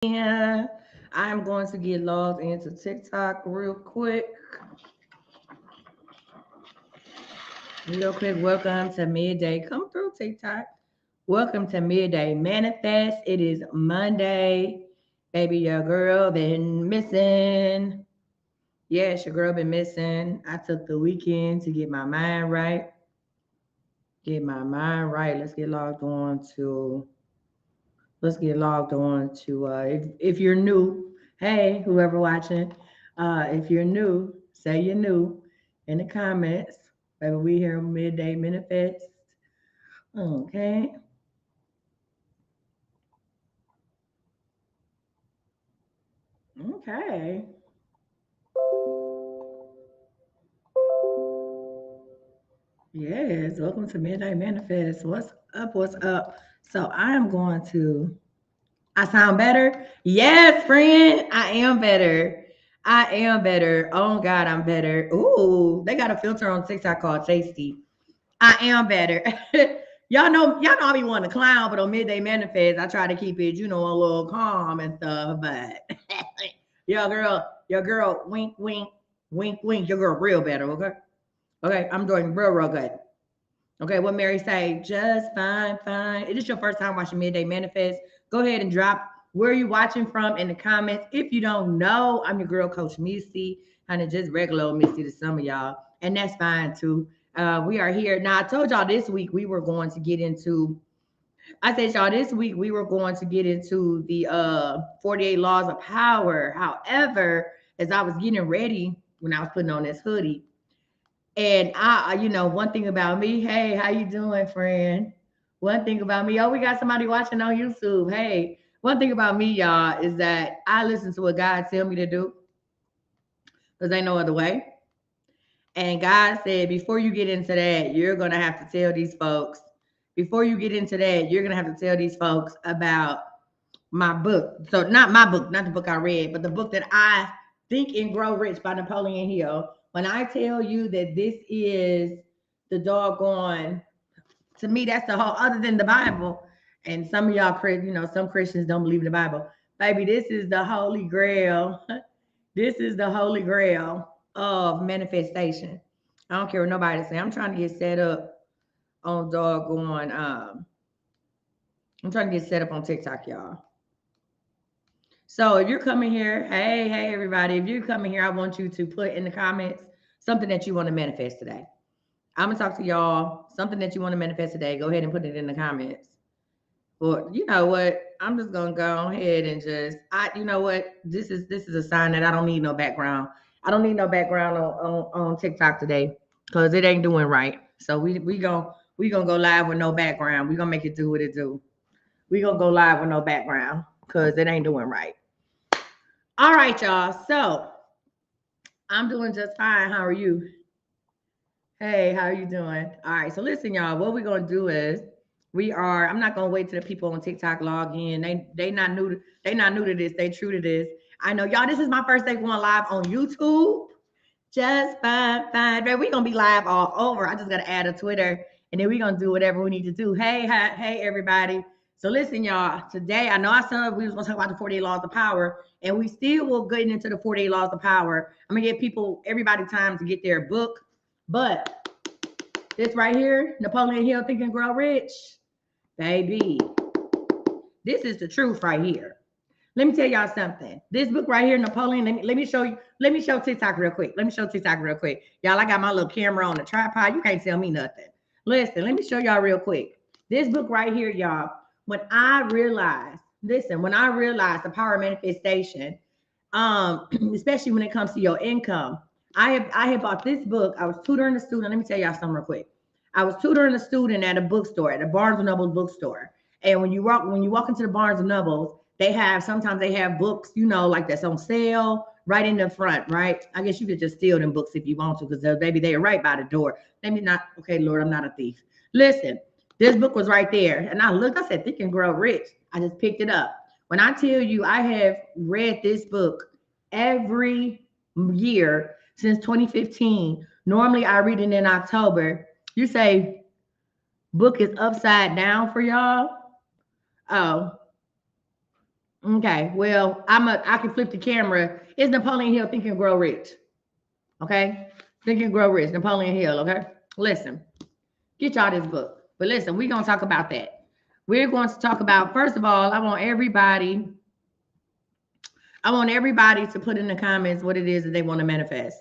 Yeah, I'm going to get logged into TikTok real quick. Real quick, welcome to Midday. Come through TikTok. Welcome to Midday Manifest. It is Monday. Baby, your girl been missing. Yes, your girl been missing. I took the weekend to get my mind right. Get my mind right. Let's get logged on to if you're new, hey, whoever watching, if you're new, say you're new in the comments. Baby, we here Midday Manifest. Okay. Okay. Yes, welcome to Midday Manifest. What's up? What's up? So I am going to I sound better? Yes, friend. I am better. I am better. Oh God, I'm better. Ooh, they got a filter on TikTok called Tasty. I am better. y'all know I be wanting to clown, but on Midday Manifest, I try to keep it, a little calm and stuff. But your girl, wink, wink, wink, wink. Your girl, real better. Okay, okay. I'm doing real, real good. Okay, what Mary say? Just fine, fine. It is your first time watching Midday Manifest. Go ahead and drop where you watching from in the comments. If you don't know, I'm your girl, Coach Misty, kind of just regular old Misty to some of y'all, and that's fine too. We are here now. I told y'all this week we were going to get into. I said y'all this week we were going to get into the 48 laws of power. However, as I was getting ready when I was putting on this hoodie, and one thing about me, hey, how you doing, friend? One thing about me, oh, we got somebody watching on YouTube. Hey, one thing about me, y'all, is that I listen to what God tell me to do because ain't no other way. And God said, before you get into that, you're gonna have to tell these folks. Before you get into that, you're gonna have to tell these folks about my book. So not my book, not the book I read, but the book that I Think and Grow Rich by Napoleon Hill. When I tell you that this is the doggone, to me, that's the whole other than the Bible. And some of y'all, some Christians don't believe in the Bible. Baby, this is the holy grail. This is the holy grail of manifestation. I don't care what nobody say. I'm trying to get set up on doggone. I'm trying to get set up on TikTok, y'all. So if you're coming here, hey, everybody, if you're coming here, I want you to put in the comments something that you want to manifest today. I'm gonna talk to y'all. Something that you want to manifest today. Go ahead and put it in the comments. Well, you know what? I'm just gonna go ahead and you know what? This is a sign that I don't need no background. I don't need no background on TikTok today because it ain't doing right. So we gonna go live with no background. We gonna make it do what it do. We gonna go live with no background because it ain't doing right. All right, y'all. So I'm doing just fine. How are you? Hey, how are you doing? All right. So listen, y'all. What we're gonna do is I'm not gonna wait till the people on TikTok log in. They not new to this. They true to this. I know y'all. This is my first day going live on YouTube. Just fine, fine. We're gonna be live all over. I just gotta add a Twitter, and then we're gonna do whatever we need to do. Hey, everybody. So listen, y'all. Today, I know I said we was gonna talk about the 48 laws of power, and we still will get into the 48 laws of power. I'm gonna give everybody time to get their book, but this right here, Napoleon Hill, Think and Grow Rich, baby. This is the truth right here. Let me tell y'all something. This book right here, Napoleon. Let me show you. Let me show TikTok real quick. Let me show TikTok real quick. Y'all, I got my little camera on the tripod. You can't tell me nothing. Listen, let me show y'all real quick. This book right here, y'all. When I realized the power of manifestation, especially when it comes to your income, I had bought this book. I was tutoring a student. Let me tell y'all something real quick. I was tutoring a student at a bookstore, at a Barnes and Noble bookstore. And when you walk into the Barnes and Nobles, sometimes they have books, like that's on sale right in the front, right? I guess you could just steal them books if you want to, because maybe they're right by the door. Maybe not. Okay, Lord, I'm not a thief. Listen, this book was right there. And I looked, I said, Think and Grow Rich. I just picked it up. When I tell you I have read this book every year since 2015. Normally I read it in October. You say book is upside down for y'all? Oh, Okay, well, I can flip the camera. It's Napoleon Hill, Think and Grow Rich. Okay? Think and Grow Rich, Napoleon Hill, okay? Listen, get y'all this book. But listen, we're gonna talk about that. We're going to talk about, first of all, I want everybody to put in the comments what it is that they want to manifest.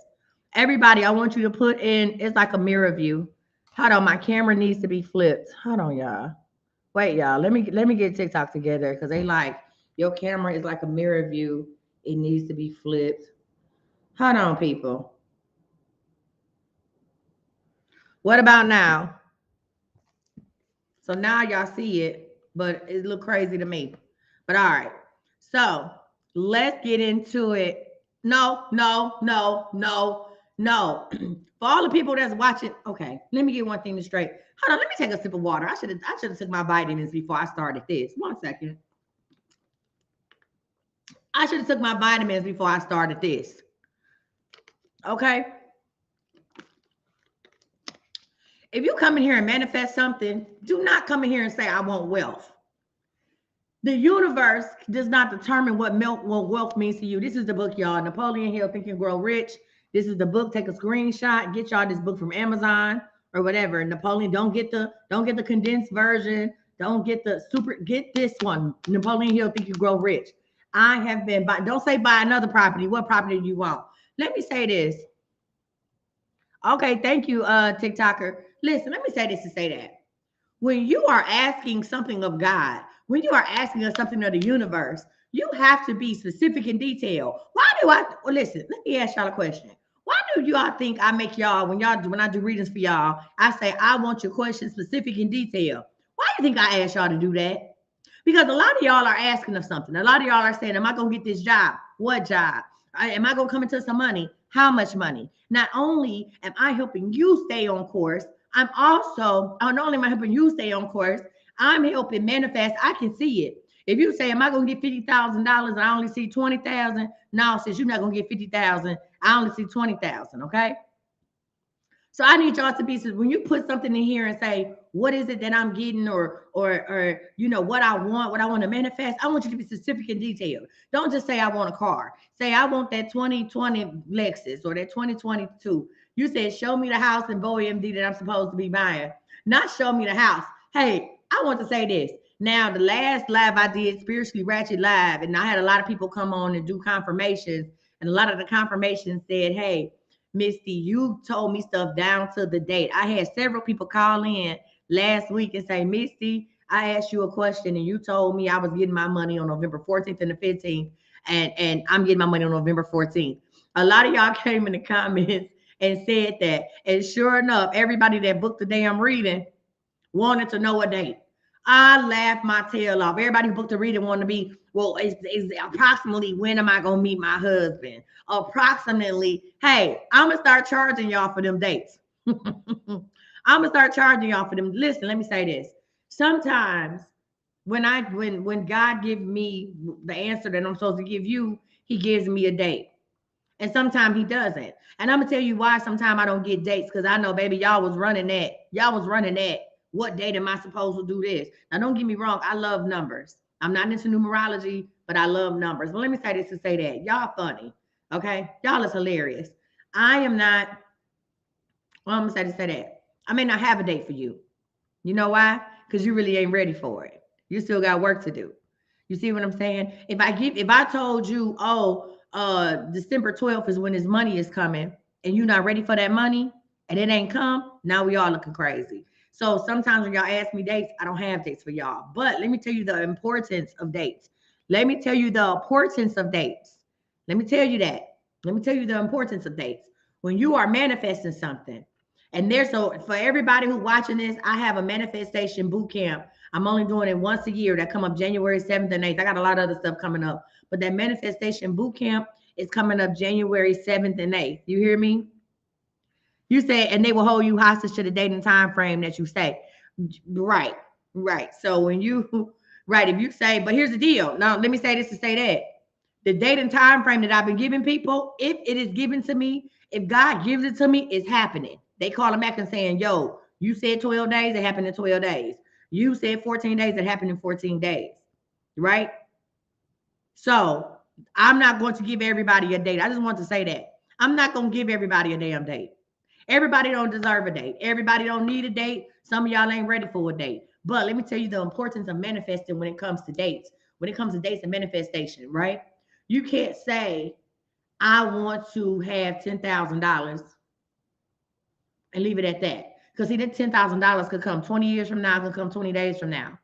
Everybody, I want you to put in, it's like a mirror view. Hold on, my camera needs to be flipped. Hold on, y'all. Wait, y'all. Let me get TikTok together because they like your camera is like a mirror view. It needs to be flipped. Hold on, people. What about now? So now y'all see it, but it look crazy to me. But all right. So let's get into it. No, no, no, no, no. For all the people that's watching, okay, let me get one thing straight. Hold on, let me take a sip of water. I should have took my vitamins before I started this. 1 second. I should have took my vitamins before I started this. Okay. If you come in here and manifest something, do not come in here and say I want wealth. The universe does not determine what wealth means to you. This is the book, y'all. Napoleon Hill, Think and Grow Rich. This is the book. Take a screenshot. Get y'all this book from Amazon or whatever. Napoleon, don't get the condensed version. Don't get the super. Get this one, Napoleon Hill, Think and Grow Rich. I have been by. Don't say buy another property. What property do you want? Let me say this. Okay, thank you, TikToker. Listen, let me say this to say that. When you are asking something of God, when you are asking of something of the universe, you have to be specific and detailed. Why do I well, listen? Let me ask y'all a question. Why do y'all think I make y'all when I do readings for y'all, I say I want your question specific and detailed? Why do you think I ask y'all to do that? Because a lot of y'all are asking of something. A lot of y'all are saying, am I going to get this job? What job? Am I going to come into some money? How much money? Not only am I helping you stay on course, I'm also, not only am I helping you stay on course, I'm helping manifest. I can see it. If you say, am I going to get $50,000 and I only see 20,000? No, since you're not going to get 50,000, I only see 20,000. Okay. So I need y'all to be when you put something in here and say, what is it that I'm getting or what I want to manifest. I want you to be specific and detailed. Don't just say I want a car. Say I want that 2020 Lexus or that 2022. You said show me the house in MD that I'm supposed to be buying. Not show me the house. Hey, I want to say this. Now, the last live I did, Spiritually Ratchet Live, and I had a lot of people come on and do confirmations, and a lot of the confirmations said, hey, Misty, you told me stuff down to the date. I had several people call in last week and say, Misty, I asked you a question and you told me I was getting my money on November 14th and the 15th, and I'm getting my money on November 14th. A lot of y'all came in the comments and said that. And sure enough, everybody that booked the damn reading wanted to know a date. I laughed my tail off. Everybody who booked a reading wanted to be, well, it's approximately when am I going to meet my husband? Approximately, hey, I'm going to start charging y'all for them dates. I'm going to start charging y'all for them. Listen, let me say this. Sometimes when God gives me the answer that I'm supposed to give you, he gives me a date. And sometimes he doesn't. And I'm going to tell you why sometimes I don't get dates, because I know, baby, y'all was running that. What date am I supposed to do this? Now, don't get me wrong. I love numbers. I'm not into numerology, but I love numbers. But let me say this to say that. Y'all funny. Okay? Y'all is hilarious. I am not, well, I'm going to say to say that. I may not have a date for you. You know why? Because you really ain't ready for it. You still got work to do. You see what I'm saying? If I told you, December 12th is when his money is coming, and you're not ready for that money, and it ain't come, now we all looking crazy. So sometimes when y'all ask me dates, I don't have dates for y'all. But let me tell you the importance of dates. Let me tell you the importance of dates. Let me tell you that. Let me tell you the importance of dates. When you are manifesting something, and for everybody who's watching this, I have a manifestation boot camp. I'm only doing it once a year. That come up January 7th and 8th. I got a lot of other stuff coming up. But that manifestation boot camp is coming up January 7th and 8th. You hear me? You say, and they will hold you hostage to the date and time frame that you say. Right, right. So when you, right, if you say, but here's the deal. Now, let me say this to say that. The date and time frame that I've been giving people, if it is given to me, if God gives it to me, it's happening. They call them back and saying, yo, you said 12 days, it happened in 12 days. You said 14 days, it happened in 14 days. Right? So I'm not going to give everybody a date. I just want to say that. I'm not going to give everybody a damn date. Everybody don't deserve a date. Everybody don't need a date. Some of y'all ain't ready for a date. But let me tell you the importance of manifesting when it comes to dates. When it comes to dates and manifestation, right? You can't say, I want to have $10,000 and leave it at that. Because see, that $10,000 could come 20 years from now, could come 20 days from now.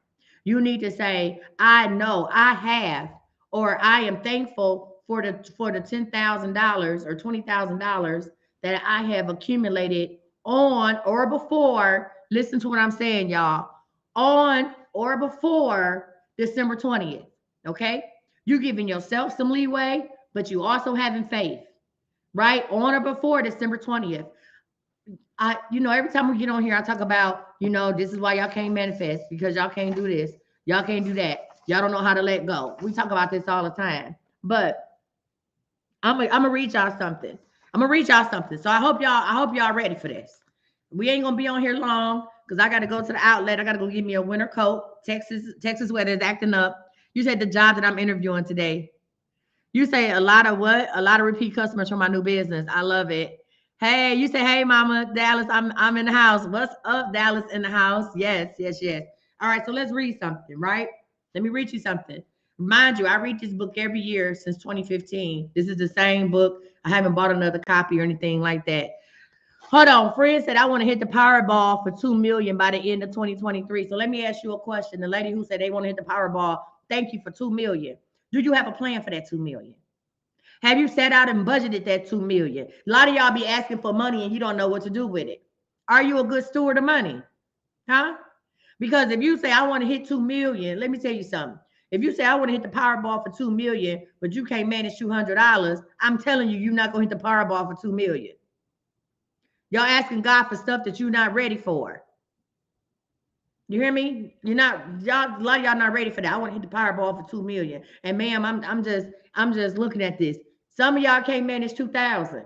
You need to say, I know I have, or I am thankful for the $10,000 or $20,000 that I have accumulated on or before. Listen to what I'm saying, y'all. On or before December 20th. Okay? You giving yourself some leeway, but you also having faith, right? On or before December 20th. Every time we get on here, I talk about, this is why y'all can't manifest because y'all can't do this. Y'all can't do that. Y'all don't know how to let go. We talk about this all the time. But I'm gonna read y'all something. So I hope y'all ready for this. We ain't gonna be on here long because I gotta go to the outlet. I gotta go get me a winter coat. Texas weather is acting up. You said the job that I'm interviewing today. You say a lot of what? A lot of repeat customers from my new business. I love it. Hey, you say, hey, Mama Dallas, I'm in the house. What's up, Dallas in the house? Yes, yes, yes. All right, so let's read something, right? Let me read you something. Mind you, I read this book every year since 2015. This is the same book. I haven't bought another copy or anything like that. Hold on. Fred said I want to hit the Powerball for 2 million by the end of 2023. So let me ask you a question. The lady who said they want to hit the Powerball, thank you for 2 million. Do you have a plan for that 2 million? Have you set out and budgeted that 2 million? A lot of y'all be asking for money and you don't know what to do with it. Are you a good steward of money? Huh? Because if you say I want to hit 2 million, let me tell you something. If you say I want to hit the Powerball for 2 million, but you can't manage $200, I'm telling you, you're not going to hit the Powerball for 2 million. Y'all asking God for stuff that you're not ready for. You hear me? You're not, y'all, a lot of y'all not ready for that. I want to hit the Powerball for 2 million. And ma'am, I'm just looking at this. Some of y'all can't manage 2,000.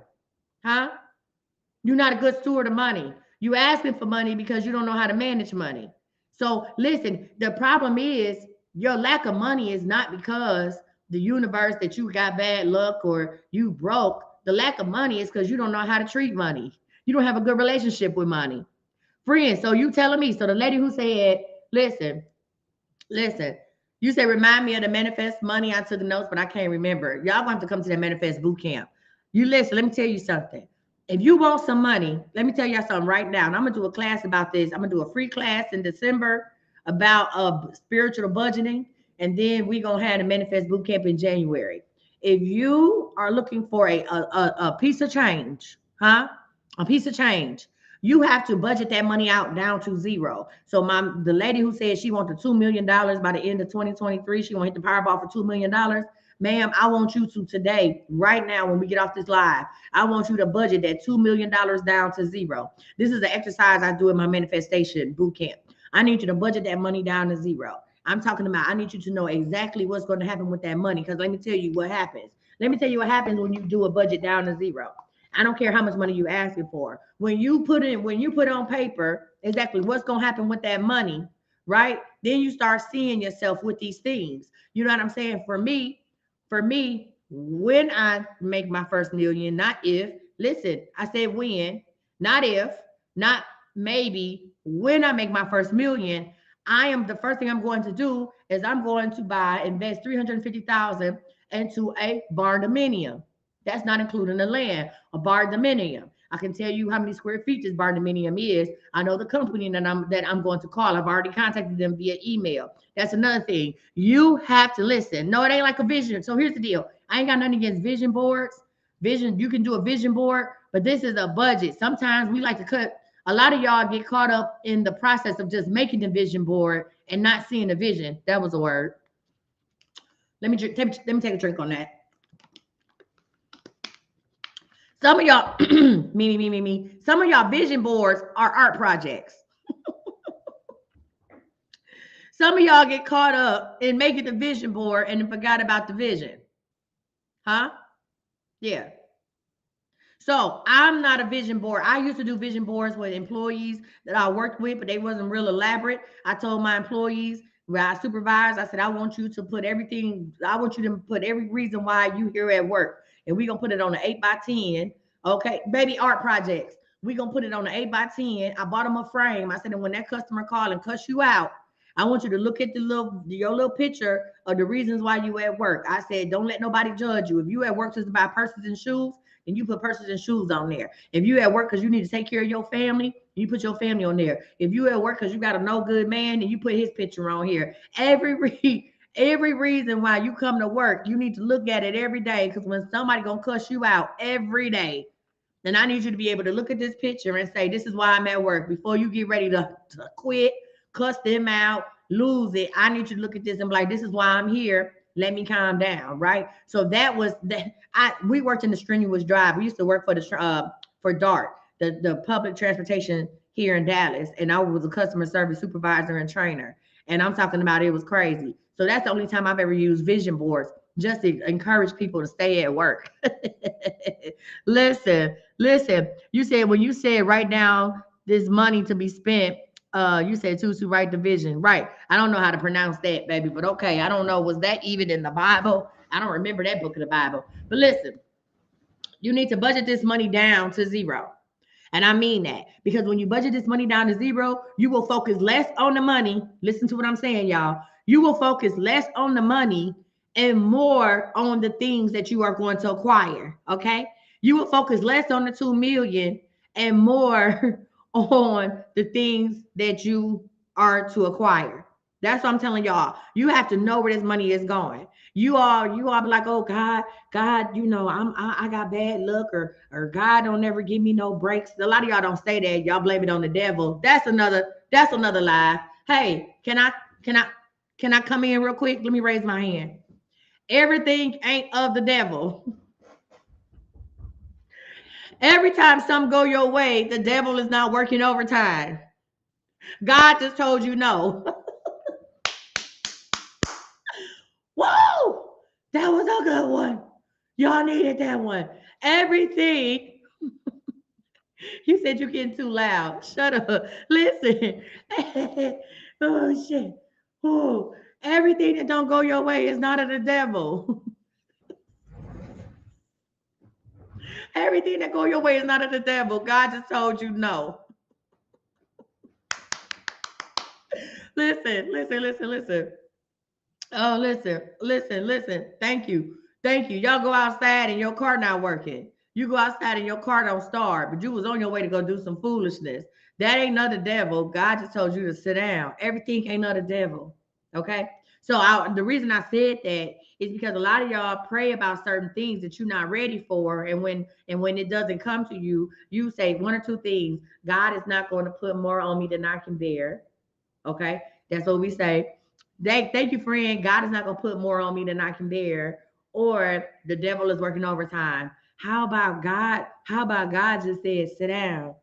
Huh? You're not a good steward of money. You asking for money because you don't know how to manage money. So listen, the problem is your lack of money is not because the universe that you got bad luck or you broke. The lack of money is because you don't know how to treat money. You don't have a good relationship with money. Friends, so you telling me, so the lady who said, listen, you said remind me of the manifest money. I took notes, but I can't remember. Y'all gonna have to come to that manifest boot camp. You listen, let me tell you something. If you want some money, let me tell y'all something right now. And I'm gonna do a class about this. I'm gonna do a free class in December about spiritual budgeting, and then we gonna have the manifest boot camp in January. If you are looking for a piece of change, huh? A piece of change. You have to budget that money out down to zero. So the lady who said she wanted $2 million by the end of 2023, she want to hit the Powerball for $2 million. Ma'am, I want you to today, right now, when we get off this live, I want you to budget that $2 million down to zero. This is the exercise I do in my manifestation boot camp. I need you to budget that money down to zero. I'm talking about I need you to know exactly what's going to happen with that money. Because let me tell you what happens. Let me tell you what happens when you do a budget down to zero. I don't care how much money you asking for. When you put on paper exactly what's gonna happen with that money, right? Then you start seeing yourself with these things. You know what I'm saying? For me, when I make my first million, not if, listen, I said when, not if, not maybe, when I make my first million, the first thing I'm going to do is I'm going to invest 350,000 into a barndominium. That's not including the land, a barndominium. I can tell you how many square feet this barndominium is. I know the company that I'm going to call. I've already contacted them via email. That's another thing. You have to listen. No, it ain't like a vision. So here's the deal. I ain't got nothing against vision boards. You can do a vision board, but this is a budget. Sometimes we like to cut. A lot of y'all get caught up in the process of just making the vision board and not seeing the vision. That was a word. Let me take a drink on that. Some of y'all, me. Some of y'all vision boards are art projects. Some of y'all get caught up in making the vision board and then forgot about the vision. Huh? Yeah. So I'm not a vision board. I used to do vision boards with employees that I worked with, but they wasn't real elaborate. I told my employees, where I supervise, I said, I want you to put everything, I want you to put every reason why you here at work. And we're gonna put it on an 8x10. Okay, baby art projects. We're gonna put it on an 8x10. I bought them a frame. I said, and when that customer call and cuss you out, I want you to look at your little picture of the reasons why you at work. I said, don't let nobody judge you. If you at work just to buy purses and shoes, then you put purses and shoes on there. If you at work because you need to take care of your family, you put your family on there. If you at work because you got a no good man, then you put his picture on here. Every reason why you come to work, you need to look at it every day. Because when somebody gonna cuss you out every day, then I need you to be able to look at this picture and say, this is why I'm at work. Before you get ready to quit, cuss them out, lose it, I need you to look at this and be like, this is why I'm here. Let me calm down, right? So that was that. We worked in the strenuous drive. We used to work for DART, the public transportation here in Dallas, and I was a customer service supervisor and trainer. And I'm talking about it was crazy. So that's the only time I've ever used vision boards just to encourage people to stay at work. Listen. You said when you said write down this money to be spent, you said to write the vision. Right. I don't know how to pronounce that, baby, but okay. I don't know. Was that even in the Bible? I don't remember that book of the Bible. But listen, you need to budget this money down to zero. And I mean that because when you budget this money down to zero, you will focus less on the money. Listen to what I'm saying, y'all. You will focus less on the money and more on the things that you are going to acquire. Okay. You will focus less on the 2 million and more on the things that you are to acquire. That's what I'm telling y'all. You have to know where this money is going. You all be like, oh God, I got bad luck, or God don't never give me no breaks. A lot of y'all don't say that. Y'all blame it on the devil. That's another lie. Hey, can I come in real quick? Let me raise my hand. Everything ain't of the devil. Every time something go your way, the devil is not working overtime. God just told you no. Whoa! That was a good one. Y'all needed that one. Everything. You said you're getting too loud. Shut up. Listen. Oh shit. Oh, everything that don't go your way is not of the devil. Everything that go your way is not of the devil. God just told you no. Listen. Oh, listen. Thank you. Y'all go outside and your car not working. You go outside and your car don't start, but you was on your way to go do some foolishness. That ain't not the devil. God just told you to sit down. Everything ain't not the devil. Okay. So the reason I said that is because a lot of y'all pray about certain things that you're not ready for, and when it doesn't come to you, you say one or two things. God is not going to put more on me than I can bear. Okay, that's what we say. Thank you, friend. God is not gonna put more on me than I can bear, or the devil is working overtime. How about God? How about God just said, sit down?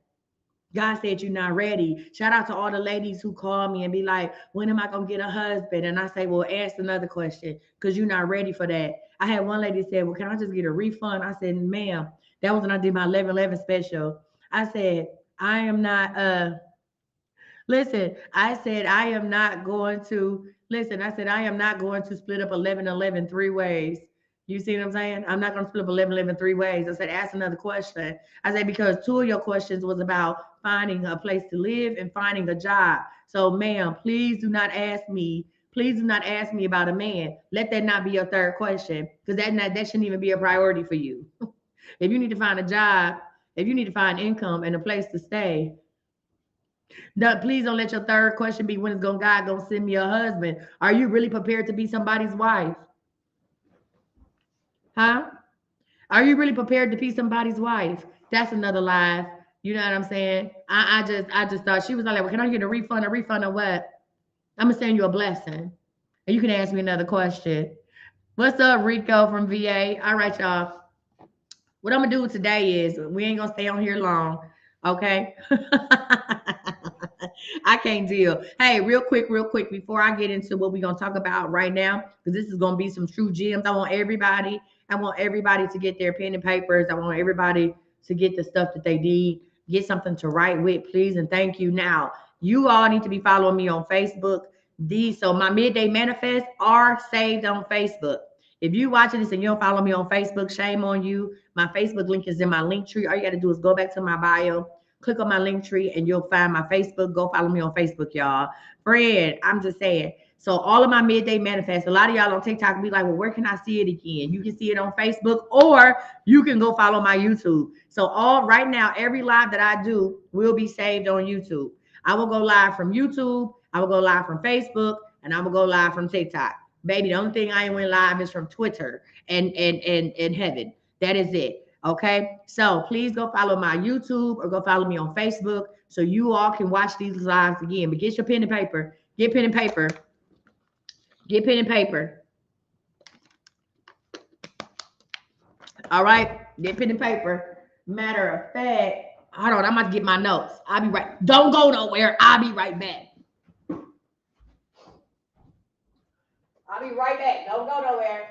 God said you're not ready. Shout out to all the ladies who call me and be like, when am I gonna get a husband? And I say, well, ask another question because you're not ready for that. I had one lady say, well, can I just get a refund? I said, ma'am, that was when I did my 11/11 special. I said, I am not listen, I said I am not going to listen. I said I am not going to split up 11/11 three ways. You see what I'm saying? I'm not going to split up 11/11 three ways. I said ask another question. I said because two of your questions was about finding a place to live and finding a job. So, ma'am, please do not ask me. Please do not ask me about a man. Let that not be your third question because that shouldn't even be a priority for you. If you need to find a job, if you need to find income and a place to stay, please don't let your third question be when is God gonna send me a husband. Are you really prepared to be somebody's wife? Huh? Are you really prepared to be somebody's wife? That's another lie. You know what I'm saying? I just thought she was like, well, can I get a refund? A refund of what? I'm gonna send you a blessing. And you can ask me another question. What's up, Rico from VA? All right, y'all. What I'm gonna do today is we ain't gonna stay on here long. Okay. I can't deal. Hey, real quick, before I get into what we're gonna talk about right now, because this is gonna be some true gems. I want everybody to get their pen and papers. I want everybody to get the stuff that they need, get something to write with, please and thank you. Now, you all need to be following me on Facebook. So my Midday Manifest are saved on Facebook. If you watching this and you don't follow me on Facebook, shame on you. My Facebook link is in my link tree. All you got to do is go back to my bio, click on my link tree, and you'll find my Facebook. Go follow me on Facebook, y'all. Friend, I'm just saying. So all of my Midday Manifest, a lot of y'all on TikTok be like, well, where can I see it again? You can see it on Facebook, or you can go follow my YouTube. So all right now, every live that I do will be saved on YouTube. I will go live from YouTube. I will go live from Facebook, and I will go live from TikTok. Baby, the only thing I ain't went live is from Twitter and heaven. That is it. Okay. So please go follow my YouTube or go follow me on Facebook so you all can watch these lives again. But get your pen and paper. Get pen and paper. Get pen and paper. All right. Get pen and paper. Matter of fact, hold on. I'm about to get my notes. I'll be right. Don't go nowhere. I'll be right back. I'll be right back. Don't go nowhere.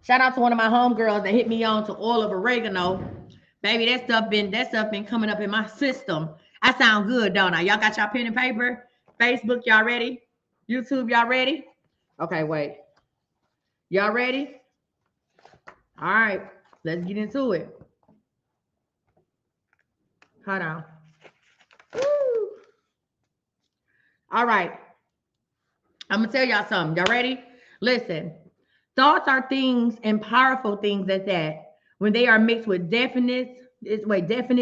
Shout out to one of my homegirls that hit me on to oil of oregano. Baby, that stuff been coming up in my system. I sound good, don't I? Y'all got y'all pen and paper? Facebook, y'all ready? YouTube, y'all ready? Okay, wait. Y'all ready? All right, let's get into it. Hold on. Woo. All right. I'm going to tell y'all something. Y'all ready? Listen. Thoughts are things and powerful things at that when they are mixed with definite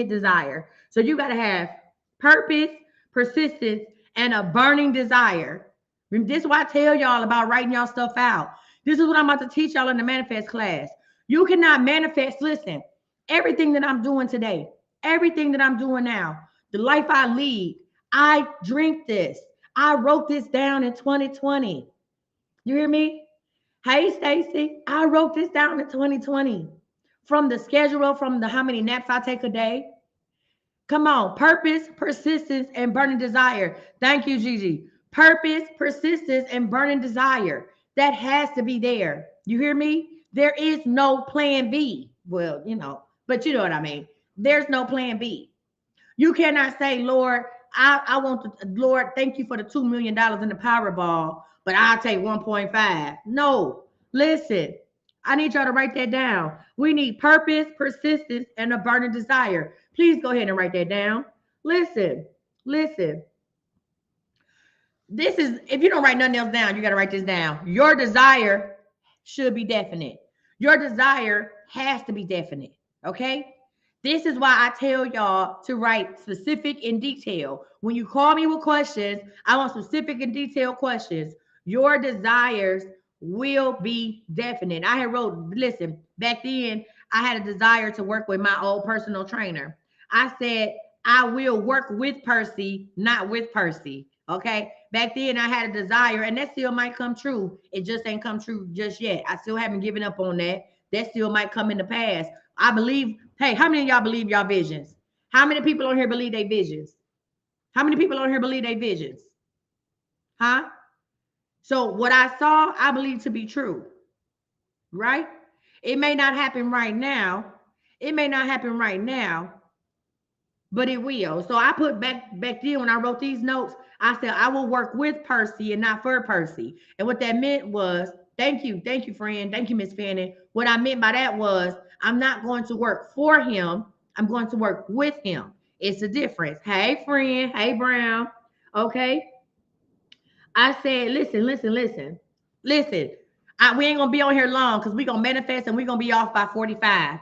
desire. So you got to have purpose, persistence, and a burning desire. This is why I tell y'all about writing y'all stuff out. This is what I'm about to teach y'all in the manifest class. You cannot manifest. Listen, everything that I'm doing today, everything that I'm doing now, the life I lead, I drink this. I wrote this down in 2020. You hear me? Hey, Stacy, I wrote this down in 2020 from the schedule, from the how many naps I take a day. Come on, purpose, persistence, and burning desire. Thank you, Gigi. Purpose, persistence, and burning desire. That has to be there. You hear me? There is no plan B. Well, but you know what I mean. There's no plan B. You cannot say, Lord, I want to, Lord, thank you for the $2 million in the Powerball, but I'll take 1.5. No, listen, I need y'all to write that down. We need purpose, persistence, and a burning desire. Please go ahead and write that down. Listen. This is, if you don't write nothing else down, you got to write this down. Your desire should be definite. Your desire has to be definite. Okay? This is why I tell y'all to write specific and detail. When you call me with questions, I want specific and detailed questions. Your desires will be definite. I had wrote, listen, back then, I had a desire to work with my old personal trainer. I said, I will work with Percy, not with Percy. Okay. Back then, I had a desire, and that still might come true. It just ain't come true just yet. I still haven't given up on that. That still might come in the past. I believe. Hey, how many of y'all believe y'all visions? How many people on here believe they visions? How many people on here believe they visions? Huh? So what I saw, I believe to be true. Right? It may not happen right now. It may not happen right now, but it will. So I put back then when I wrote these notes, I said I will work with Percy and not for Percy. And what that meant was, thank you, friend. Thank you, Miss Fanning. What I meant by that was I'm not going to work for him. I'm going to work with him. It's a difference. Hey, friend. Hey, Brown. Okay. I said, listen. We ain't going to be on here long because we're going to manifest and we're going to be off by 45.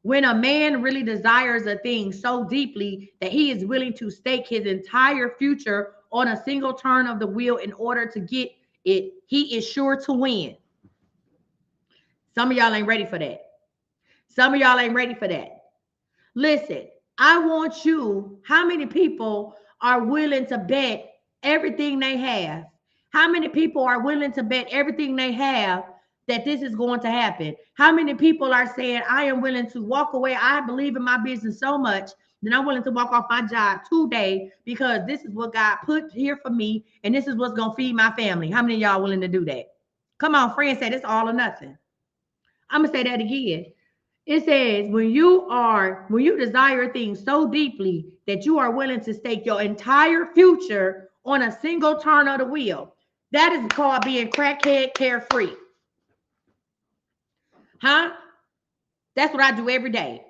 When a man really desires a thing so deeply that he is willing to stake his entire future on a single turn of the wheel in order to get it, he is sure to win. Some of y'all ain't ready for that. Listen, I want you, how many people are willing to bet everything they have? How many people are willing to bet everything they have that this is going to happen? How many people are saying, I am willing to walk away? I believe in my business so much that I'm willing to walk off my job today because this is what God put here for me and this is what's going to feed my family. How many of y'all willing to do that? Come on, friends, say this all or nothing. I'm going to say that again. It says, when you desire things so deeply that you are willing to stake your entire future on a single turn of the wheel, that is called being crackhead carefree. Huh? That's what I do every day.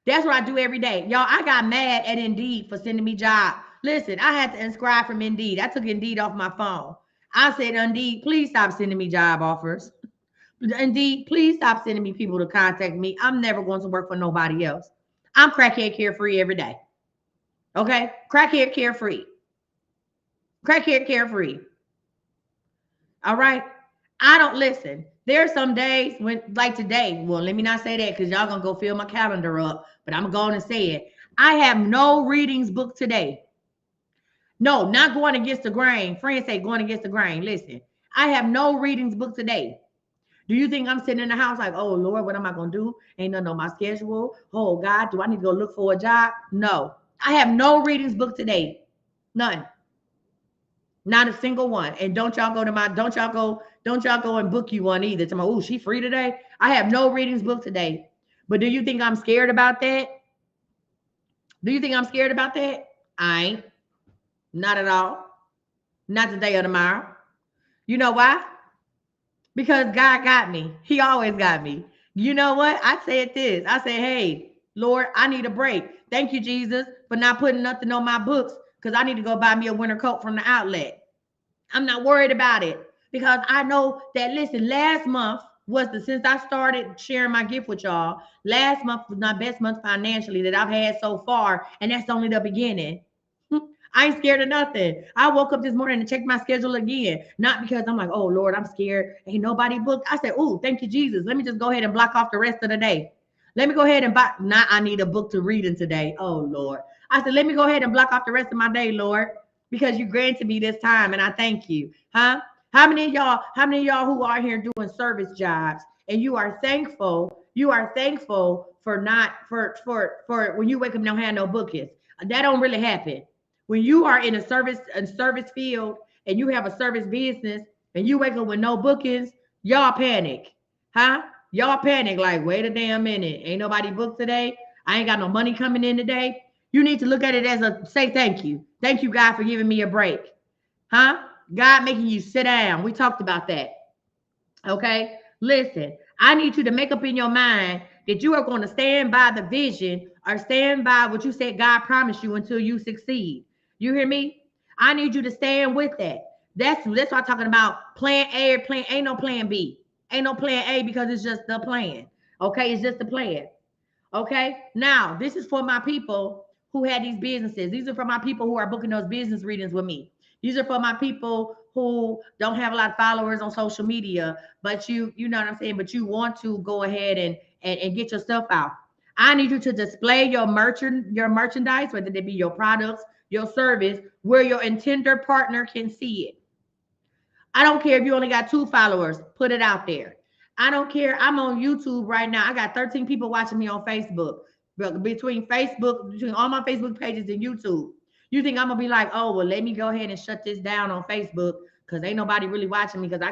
That's what I do every day. Y'all, I got mad at Indeed for sending me job. Listen, I had to unscribe from Indeed. I took Indeed off my phone. I said, Indeed, please stop sending me job offers. Indeed, please stop sending me people to contact me. I'm never going to work for nobody else. I'm crackhead carefree every day. Okay? Crackhead carefree. Crackhead carefree. All right? I don't listen. There are some days when, like today, well, let me not say that because y'all going to go fill my calendar up, but I'm going to say it. I have no readings booked today. No, not going against the grain. Friends say going against the grain. Listen, I have no readings booked today. Do you think I'm sitting in the house like, oh Lord, what am I gonna do? Ain't nothing on my schedule. Oh God, do I need to go look for a job? No, I have no readings booked today. None. Not a single one. And don't y'all go and book you one either. Tomorrow, oh, she free today. I have no readings booked today. But do you think I'm scared about that? Do you think I'm scared about that? I ain't. Not at all. Not today or tomorrow. You know why? Because God got me. He always got me. You know what? I said this. I said, hey, Lord, I need a break. Thank you, Jesus, for not putting nothing on my books because I need to go buy me a winter coat from the outlet. I'm not worried about it because I know that, listen, last month was since I started sharing my gift with y'all, last month was my best month financially that I've had so far. And that's only the beginning. I ain't scared of nothing. I woke up this morning and checked my schedule again. Not because I'm like, oh Lord, I'm scared. Ain't nobody booked. I said, oh, thank you, Jesus. Let me just go ahead and block off the rest of the day. Let me go ahead and buy. Not I need a book to read in today. Oh Lord. I said, let me go ahead and block off the rest of my day, Lord, because you granted me this time and I thank you. Huh? How many of y'all who are here doing service jobs and you are thankful for not for when you wake up and don't have no bookings. That don't really happen. When you are in a service field and you have a service business and you wake up with no bookings, y'all panic. Huh? Y'all panic like, wait a damn minute. Ain't nobody booked today. I ain't got no money coming in today. You need to look at it as say thank you. Thank you, God, for giving me a break. Huh? God making you sit down. We talked about that. Okay? Listen, I need you to make up in your mind that you are going to stand by the vision or stand by what you said God promised you until you succeed. You hear me? I need you to stand with that. That's what I'm talking about. Plan A or plan ain't no plan B. Ain't no plan A because it's just the plan. Okay, it's just the plan. Okay. Now, this is for my people who had these businesses. These are for my people who are booking those business readings with me. These are for my people who don't have a lot of followers on social media, but you know what I'm saying, but you want to go ahead and get your stuff out. I need you to display your merchandise, whether it be your products, your service, where your intended partner can see it. I don't care if you only got 2 followers, put it out there. I don't care. I'm on YouTube right now. I got 13 people watching me on Facebook. Between all my Facebook pages and YouTube. You think I'm gonna be like, oh, well, let me go ahead and shut this down on Facebook because ain't nobody really watching me because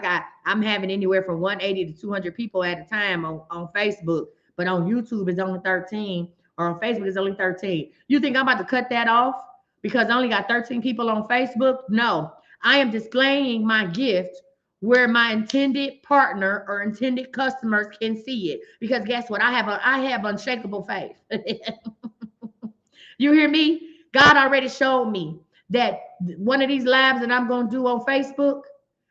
I'm having anywhere from 180 to 200 people at a time on Facebook, but on YouTube it's only 13 or on Facebook it's only 13. You think I'm about to cut that off because I only got 13 people on Facebook? No, I am displaying my gift where my intended partner or intended customers can see it. Because guess what? I have unshakable faith. You hear me? God already showed me that one of these lives that I'm going to do on Facebook,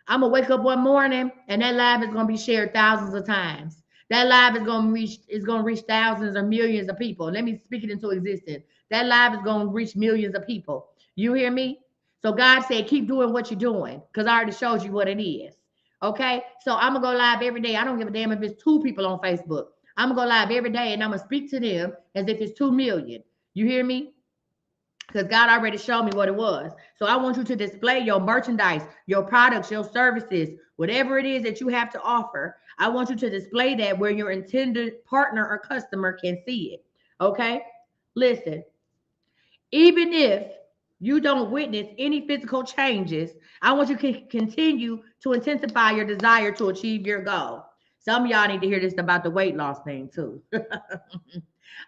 I'm going to wake up one morning and that live is going to be shared thousands of times. That live is going to reach thousands or millions of people. Let me speak it into existence. That live is going to reach millions of people. You hear me? So God said, keep doing what you're doing because I already showed you what it is. Okay? So I'm going to go live every day. I don't give a damn if it's 2 people on Facebook. I'm going to go live every day and I'm going to speak to them as if it's 2 million. You hear me? Because God already showed me what it was. So I want you to display your merchandise, your products, your services, whatever it is that you have to offer. I want you to display that where your intended partner or customer can see it. Okay? Listen, even if you don't witness any physical changes, I want you to continue to intensify your desire to achieve your goal. Some of y'all need to hear this about the weight loss thing too.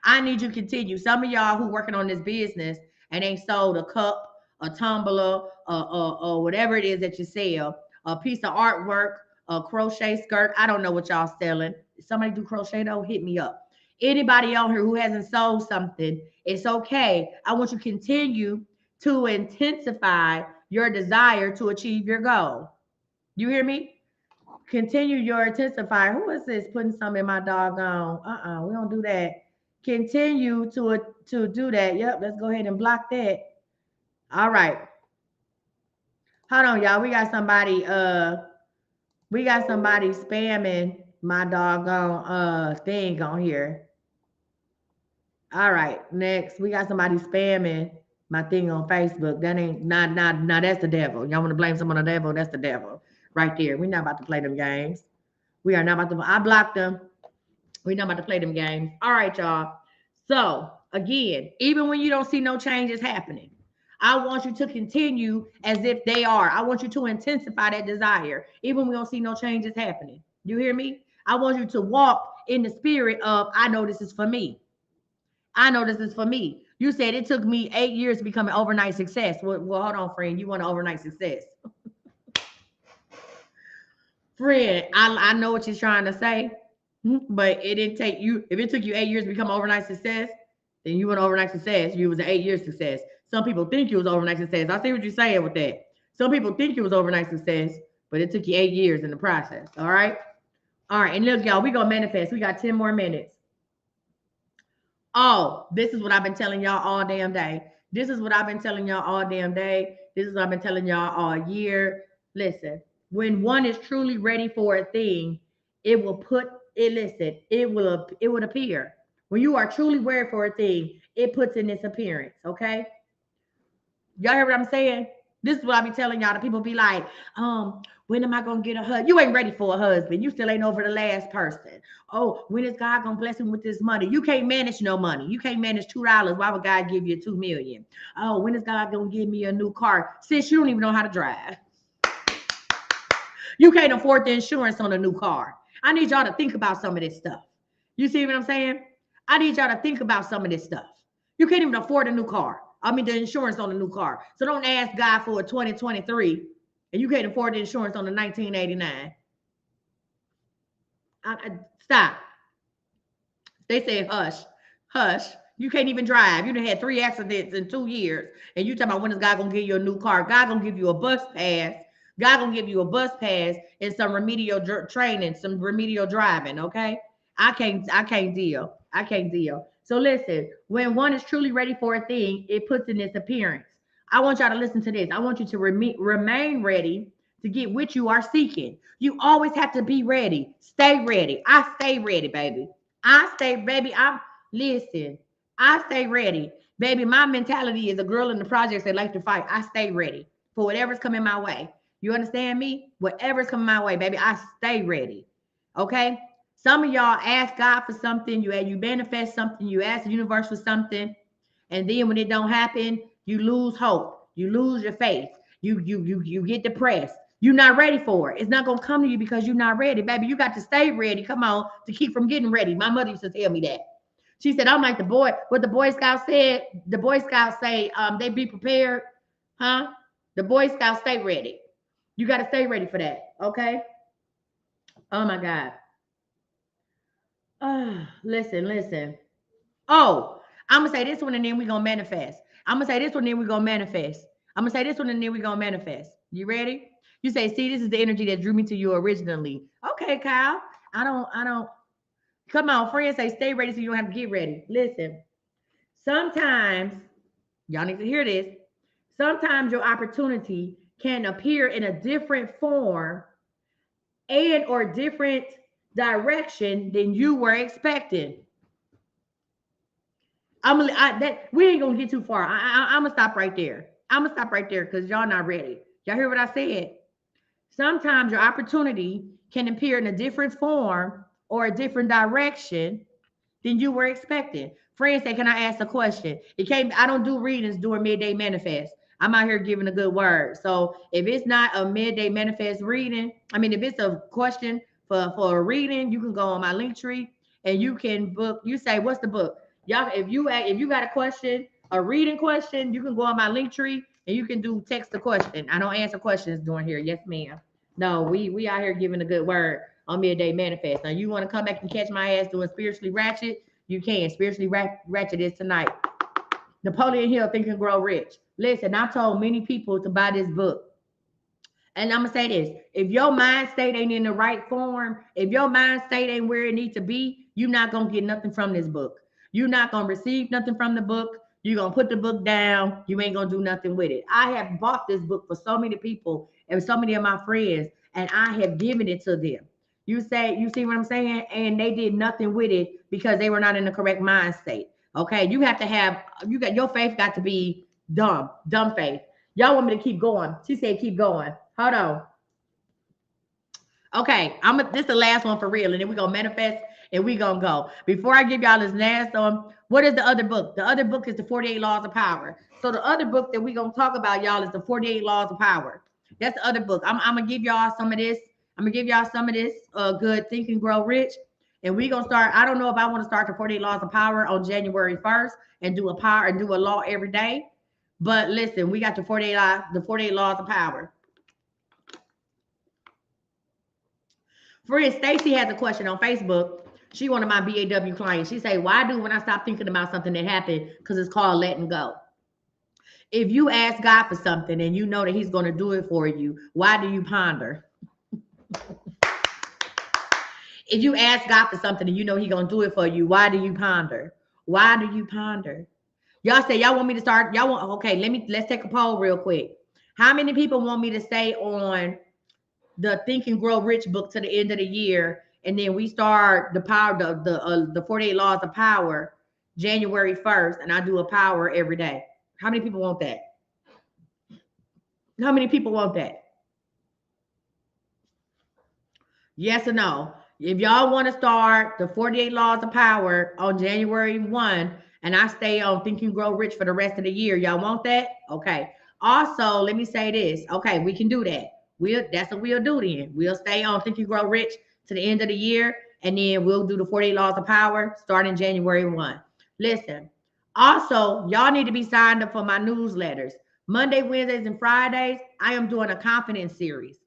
I need you to continue. Some of y'all who working on this business and ain't sold a cup, a tumbler, or whatever it is that you sell, a piece of artwork, a crochet skirt. I don't know what y'all selling. If somebody do crochet though, hit me up. Anybody on here who hasn't sold something, it's okay. I want you to continue to intensify your desire to achieve your goal. You hear me? Continue your intensifier. Who is this putting some in my doggone? We don't do that. Continue to do that. Yep, let's go ahead and block that. All right. Hold on, y'all. We got somebody spamming my doggone thing on here. All right, next. We got somebody spamming my thing on Facebook. That ain't not that's the devil. Y'all want to blame someone on the devil? That's the devil. Right there. We're not about to play them games. We are not about to. I blocked them. We're not about to play them games. All right, y'all. So, again, even when you don't see no changes happening, I want you to continue as if they are. I want you to intensify that desire, even when we don't see no changes happening. You hear me? I want you to walk in the spirit of, I know this is for me. I know this is for me. You said it took me 8 years to become an overnight success. Well, hold on, friend. You want an overnight success. Friend, I know what you're trying to say, but it didn't take you. If it took you 8 years to become overnight success, then you were an overnight success. You was an 8 year success. Some people think you was overnight success. I see what you're saying with that. Some people think you was overnight success, but it took you 8 years in the process. All right. All right. And look, y'all, we gonna manifest. We got 10 more minutes. Oh, this is what I've been telling y'all all damn day. This is what I've been telling y'all all damn day. This is what I've been telling y'all all year. Listen, when one is truly ready for a thing, it will put it. Listen, it would appear. When you are truly ready for a thing, it puts in its appearance. Okay, y'all hear what I'm saying? This is what I be telling y'all. The people be like, when am I gonna get a husband? You ain't ready for a husband. You still ain't over the last person. Oh, when is God gonna bless him with this money? You can't manage no money. You can't manage $2. Why would God give you $2 million? Oh, when is God gonna give me a new car? Sis, you don't even know how to drive. You can't afford the insurance on a new car. I need y'all to think about some of this stuff. You see what I'm saying? I need y'all to think about some of this stuff. You can't even afford a new car. I mean, the insurance on a new car. So don't ask God for a 2023 and you can't afford the insurance on the 1989. Stop. They say hush, hush. You can't even drive. You done had 3 accidents in 2 years. And you talking about when is God gonna give you a new car? God gonna give you a bus pass. God gonna give you a bus pass and some remedial training, some remedial driving. Okay. I can't deal. I can't deal. So listen, when one is truly ready for a thing, it puts in its appearance. I want y'all to listen to this. I want you to remain ready to get what you are seeking. You always have to be ready. Stay ready. I stay ready, baby. I stay, baby. Listen. I stay ready, baby. My mentality is a girl in the projects that like to fight. I stay ready for whatever's coming my way. You understand me? Whatever's coming my way, baby. I stay ready. Okay. Some of y'all ask God for something, you manifest something, you ask the universe for something, and then when it don't happen, you lose hope, you lose your faith, you get depressed. You're not ready for it. It's not gonna come to you because you're not ready, baby. You got to stay ready. Come on, to keep from getting ready. My mother used to tell me that. She said, "I'm like the boy." What the Boy Scouts said. The Boy Scouts say, they be prepared, huh? The Boy Scouts stay ready. You got to stay ready for that, okay? Oh my God. Listen. Oh, I'm gonna say this one and then we're gonna manifest. I'm gonna say this one and then we're gonna manifest. I'm gonna say this one and then we're gonna manifest. You ready? You say, see, this is the energy that drew me to you originally. Okay, Kyle. I don't come on, friends say stay ready so you don't have to get ready. Listen, sometimes y'all need to hear this. Sometimes your opportunity can appear in a different form and or different direction than you were expecting. We ain't gonna get too far. I'm gonna stop right there. I'm gonna stop right there because y'all not ready. Y'all hear what I said? Sometimes your opportunity can appear in a different form or a different direction than you were expecting. Friends say, "Can I ask a question?" It came. I don't do readings during Midday Manifest. I'm out here giving a good word. So if it's not a Midday Manifest reading, I mean, if it's a question for a reading, you can go on my link tree and you can book. You say, what's the book? Y'all, if you got a question, a reading question, you can go on my link tree and you can do text the question. I don't answer questions during here. Yes, ma'am. No, we out here giving a good word on Midday Manifest. Now you want to come back and catch my ass doing spiritually ratchet? You can. Spiritually ratchet is tonight. Napoleon Hill, Think and Grow Rich. Listen, I told many people to buy this book. And I'm gonna say this: if your mind state ain't in the right form, if your mind state ain't where it needs to be, you're not gonna get nothing from this book. You're not gonna receive nothing from the book. You're gonna put the book down. You ain't gonna do nothing with it. I have bought this book for so many people and so many of my friends, and I have given it to them. You see what I'm saying? And they did nothing with it because they were not in the correct mind state. Okay, you have to have your faith got to be dumb faith. Y'all want me to keep going? She said keep going. Hold on. Okay, this is the last one for real, and then we're gonna manifest and we're gonna go. Before I give y'all this last one, what is the other book? The other book is the 48 Laws of Power. So the other book that we're gonna talk about, y'all, is the 48 Laws of Power. That's the other book. I'm gonna give y'all some of this. I'm gonna give y'all some of this good Think and Grow Rich. And we're gonna start. I don't know if I want to start the 48 Laws of Power on January 1st and do a law every day. But listen, we got the 48 Laws of Power. Friend Stacy has a question on Facebook. She one of my BAW clients. She say, why do when I stop thinking about something that happened, because it's called letting go. If you ask God for something and you know that he's going to do it for you, why do you ponder? If you ask God for something and you know he's going to do it for you, why do you ponder? Why do you ponder? Y'all say y'all want me to start. Y'all want, okay, let's take a poll real quick. How many people want me to stay on the Think and Grow Rich book to the end of the year, and then we start the 48 Laws of Power January 1st, and I do a power every day? How many people want that? How many people want that? Yes or no? If y'all want to start the 48 Laws of Power on January 1, and I stay on Think and Grow Rich for the rest of the year, y'all want that? Okay. Also, let me say this. Okay, we can do that. That's what we'll do then. We'll stay on Think and Grow Rich to the end of the year, and then we'll do the 48 Laws of Power starting January 1. Listen, also, y'all need to be signed up for my newsletters. Monday, Wednesdays, and Fridays, I am doing a confidence series.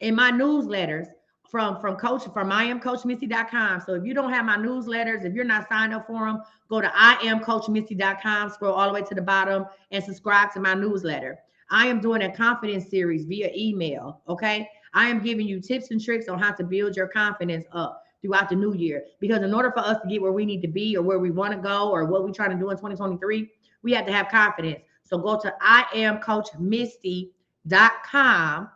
In my newsletters, from IamCoachMisty.com. So if you don't have my newsletters, if you're not signed up for them, go to IamCoachMisty.com, scroll all the way to the bottom, and subscribe to my newsletter. I am doing a confidence series via email, okay? I am giving you tips and tricks on how to build your confidence up throughout the new year. Because in order for us to get where we need to be or where we want to go or what we're trying to do in 2023, we have to have confidence. So go to IamCoachMisty.com.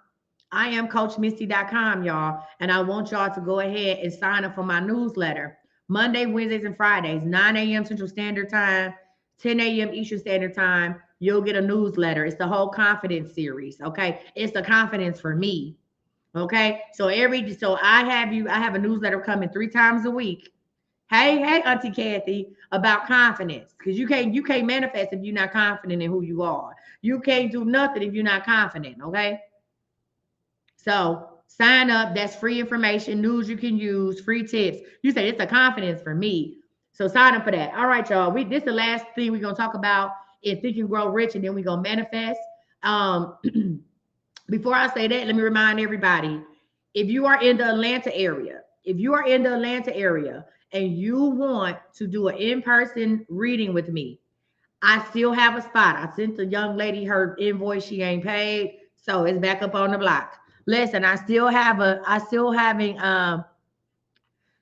IamCoachMisty.com, y'all. And I want y'all to go ahead and sign up for my newsletter. Monday, Wednesdays, and Fridays, 9 a.m. Central Standard Time, 10 a.m. Eastern Standard Time. You'll get a newsletter. It's the whole confidence series. Okay. It's the confidence for me. Okay. So I have a newsletter coming 3 times a week. Hey, Auntie Kathy, about confidence. Because you can't manifest if you're not confident in who you are. You can't do nothing if you're not confident. Okay. So sign up. That's free information, news you can use, free tips. You said it's a confidence for me. So sign up for that. All right, y'all. This is the last thing we're going to talk about in Think and Grow Rich, and then we're going to manifest. Before I say that, let me remind everybody, if you are in the Atlanta area, and you want to do an in-person reading with me, I still have a spot. I sent the young lady her invoice. She ain't paid. So it's back up on the block. Listen,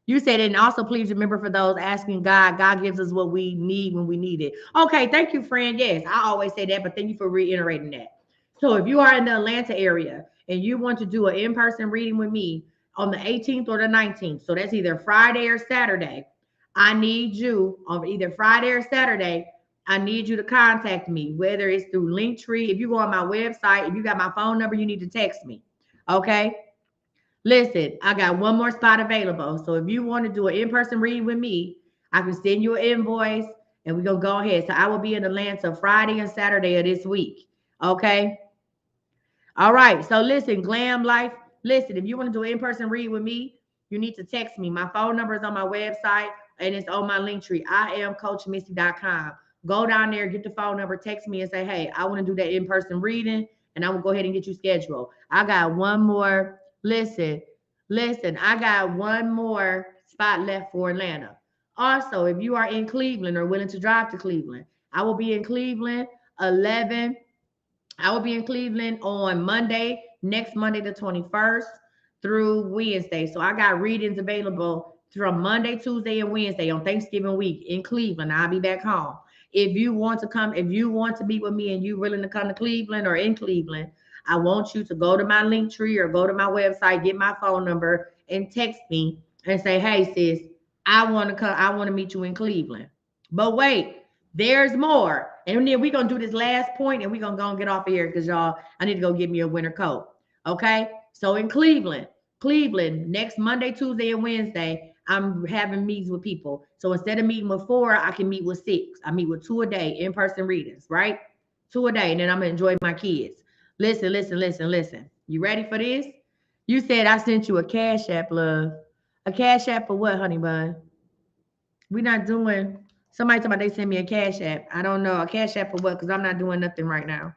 you said it, and also please remember for those asking God gives us what we need when we need it. Okay, thank you, friend. Yes, I always say that, but thank you for reiterating that. So if you are in the Atlanta area and you want to do an in-person reading with me on the 18th or the 19th, so that's either Friday or Saturday, I need you on either Friday or Saturday. I need you to contact me, whether it's through Linktree. If you go on my website, if you got my phone number, you need to text me. Okay. Listen, I got one more spot available. So if you want to do an in-person reading with me, I can send you an invoice and we're going to go ahead. So I will be in Atlanta Friday and Saturday of this week. Okay. All right. So listen, Glam Life. Listen, if you want to do an in-person read with me, you need to text me. My phone number is on my website and it's on my link tree. I am coachmisty.com. Go down there, get the phone number, text me and say, hey, I want to do that in-person reading and I will go ahead and get you scheduled. I got one more. Listen, I got one more spot left for Atlanta. Also, if you are in Cleveland or willing to drive to Cleveland, I will be in Cleveland 11. I will be in Cleveland on Monday, next Monday, the 21st through Wednesday. So I got readings available from Monday, Tuesday, and Wednesday on Thanksgiving week in Cleveland. I'll be back home. If you want to come, if you want to meet with me and you're willing to come to Cleveland or in Cleveland, I want you to go to my link tree or go to my website, get my phone number, and text me and say, hey, sis, I want to come, I want to meet you in Cleveland. But wait, there's more. And then we're going to do this last point and we're going to go and get off of here because y'all, I need to go get me a winter coat. Okay. So in Cleveland, next Monday, Tuesday, and Wednesday, I'm having meetings with people. So instead of meeting with 4, I can meet with 6. I meet with 2 a day, in-person readings, right? 2 a day. And then I'm going to enjoy my kids. Listen. You ready for this? You said I sent you a cash app, love. A cash app for what, honey bun? We're not doing. Somebody told me they sent me a cash app. I don't know. A cash app for what? Because I'm not doing nothing right now.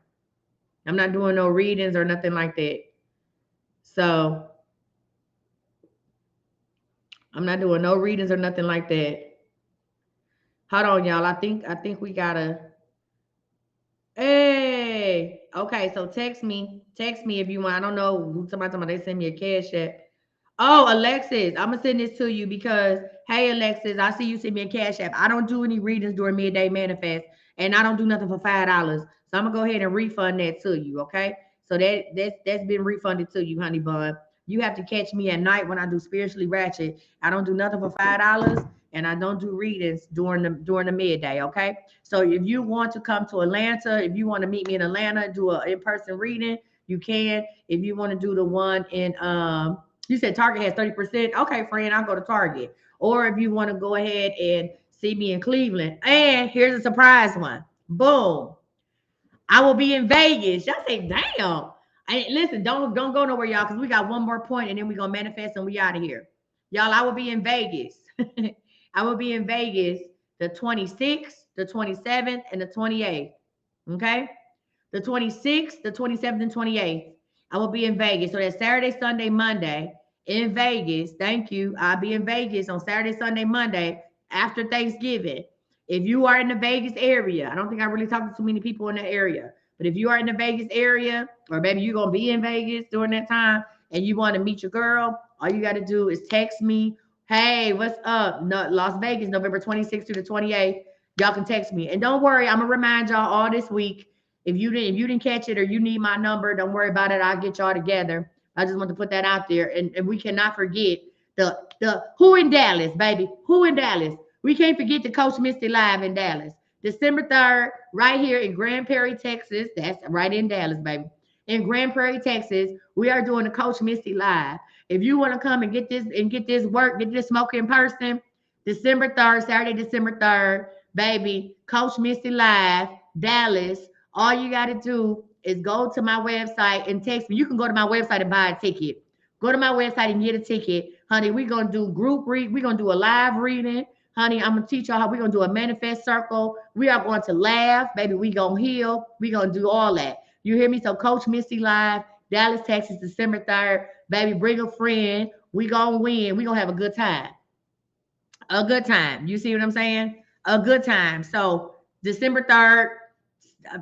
I'm not doing no readings or nothing like that. So I'm not doing no readings or nothing like that. Hold on, y'all. I think we gotta. Hey, okay. So text me if you want. I don't know. Somebody told me they sent me a cash app. Oh, Alexis, I'm gonna send this to you because hey, Alexis, I see you send me a cash app. I don't do any readings during Midday Manifest, and I don't do nothing for $5. So I'm gonna go ahead and refund that to you. Okay, so that's been refunded to you, honey bun. You have to catch me at night when I do spiritually ratchet. I don't do nothing for $5, and I don't do readings during the midday. Okay, so if you want to come to Atlanta, if you want to meet me in Atlanta, do an in-person reading, you can. If you want to do the one in you said Target has 30%. Okay, friend, I'll go to Target. Or if you want to go ahead and see me in Cleveland. And here's a surprise one. Boom. I will be in Vegas. Y'all say, damn. Listen, don't go nowhere, y'all, because we got one more point and then we're gonna manifest and we out of here. Y'all, I will be in Vegas. I will be in Vegas the 26th, the 27th, and the 28th. Okay? The 26th, the 27th, and 28th. I will be in Vegas. So that's Saturday, Sunday, Monday in Vegas. Thank you. I'll be in Vegas on Saturday, Sunday, Monday after Thanksgiving. If you are in the Vegas area, I don't think I really talked to too many people in that area, but if you are in the Vegas area, or maybe you're going to be in Vegas during that time and you want to meet your girl, all you got to do is text me. Hey, what's up? No, Las Vegas, November 26th to the 28th. Y'all can text me. And don't worry, I'm going to remind y'all all this week. If you didn't catch it or you need my number, don't worry about it. I'll get y'all together. I just want to put that out there. And we cannot forget the who in Dallas, baby. Who in Dallas? We can't forget the Coach Misty Live in Dallas. December 3rd, right here in Grand Prairie, Texas. That's right in Dallas, baby. In Grand Prairie, Texas, we are doing the Coach Misty Live. If you want to come and get this work, get this smoke in person, December 3rd, Saturday, December 3rd, baby, Coach Misty Live, Dallas. All you got to do is go to my website and text me. You can go to my website and buy a ticket. Go to my website and get a ticket. Honey, we're going to do group read. We're going to do a live reading. Honey, I'm going to teach y'all how we're going to do a manifest circle. We are going to laugh. Baby, we going to heal. We're going to do all that. You hear me? So Coach Misty Live, Dallas, Texas, December 3rd. Baby, bring a friend. We going to win. We going to have a good time. A good time. You see what I'm saying? A good time. So December 3rd,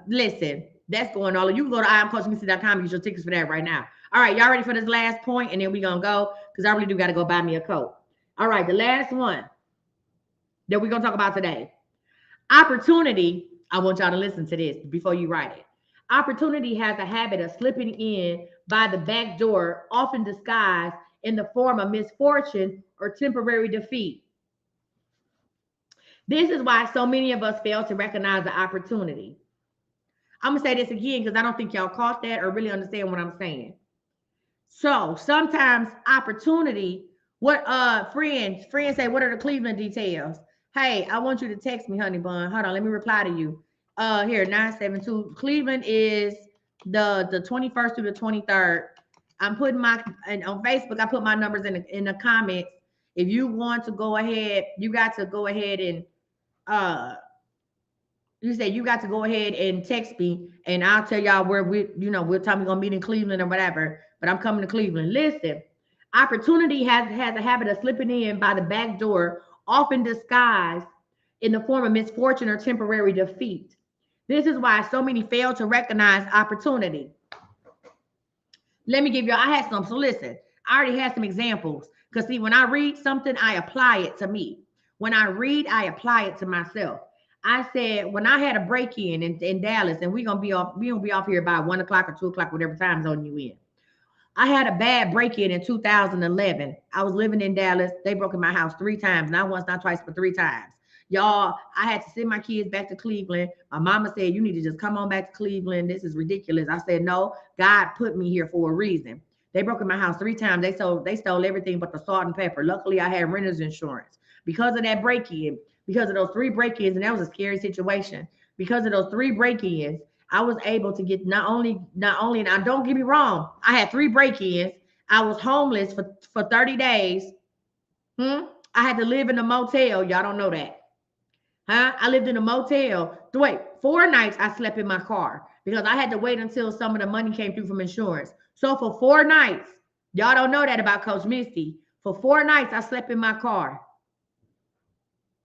listen, that's going all. You can go to IamCoachMissy.com and get your tickets for that right now. All right, y'all ready for this last point? And then we're going to go because I really do got to go buy me a coat. All right, the last one that we're going to talk about today. Opportunity. I want y'all to listen to this before you write it. Opportunity has a habit of slipping in by the back door, often disguised in the form of misfortune or temporary defeat. This is why so many of us fail to recognize the opportunity. I'm going to say this again because I don't think y'all caught that or really understand what I'm saying. So sometimes opportunity, what friends say, what are the Cleveland details? Hey, I want you to text me, honey bun. Hold on, let me reply to you. Here, 972. Cleveland is the 21st through the 23rd. I'm putting and on Facebook, I put my numbers in the comments. If you want to go ahead, you got to go ahead and uh you say you got to go ahead and text me, and I'll tell y'all where we're talking, we're gonna meet in Cleveland or whatever. But I'm coming to Cleveland. Listen, opportunity has a habit of slipping in by the back door, often disguised in the form of misfortune or temporary defeat. This is why so many fail to recognize opportunity. Let me give you, I had some. So listen, I already had some examples. Because see, when I read something, I apply it to me. When I read, I apply it to myself. I said, when I had a break-in in Dallas, and we're gonna be off here by 1 o'clock or 2 o'clock, whatever time zone you in. I had a bad break-in in 2011. I was living in Dallas. They broke in my house 3 times, not once, not twice, but 3 times. Y'all, I had to send my kids back to Cleveland. My mama said, you need to just come on back to Cleveland. This is ridiculous. I said, no, God put me here for a reason. They broke in my house 3 times. They stole everything but the salt and pepper. Luckily, I had renter's insurance. Because of that break-in, because of those 3 break-ins, and that was a scary situation. Because of those 3 break-ins, I was able to get not only, now don't get me wrong, I had 3 break-ins. I was homeless for 30 days. I had to live in a motel. Y'all don't know that. Huh? I lived in a motel. Wait, 4 nights I slept in my car because I had to wait until some of the money came through from insurance. So for 4 nights, y'all don't know that about Coach Misty. For 4 nights, I slept in my car.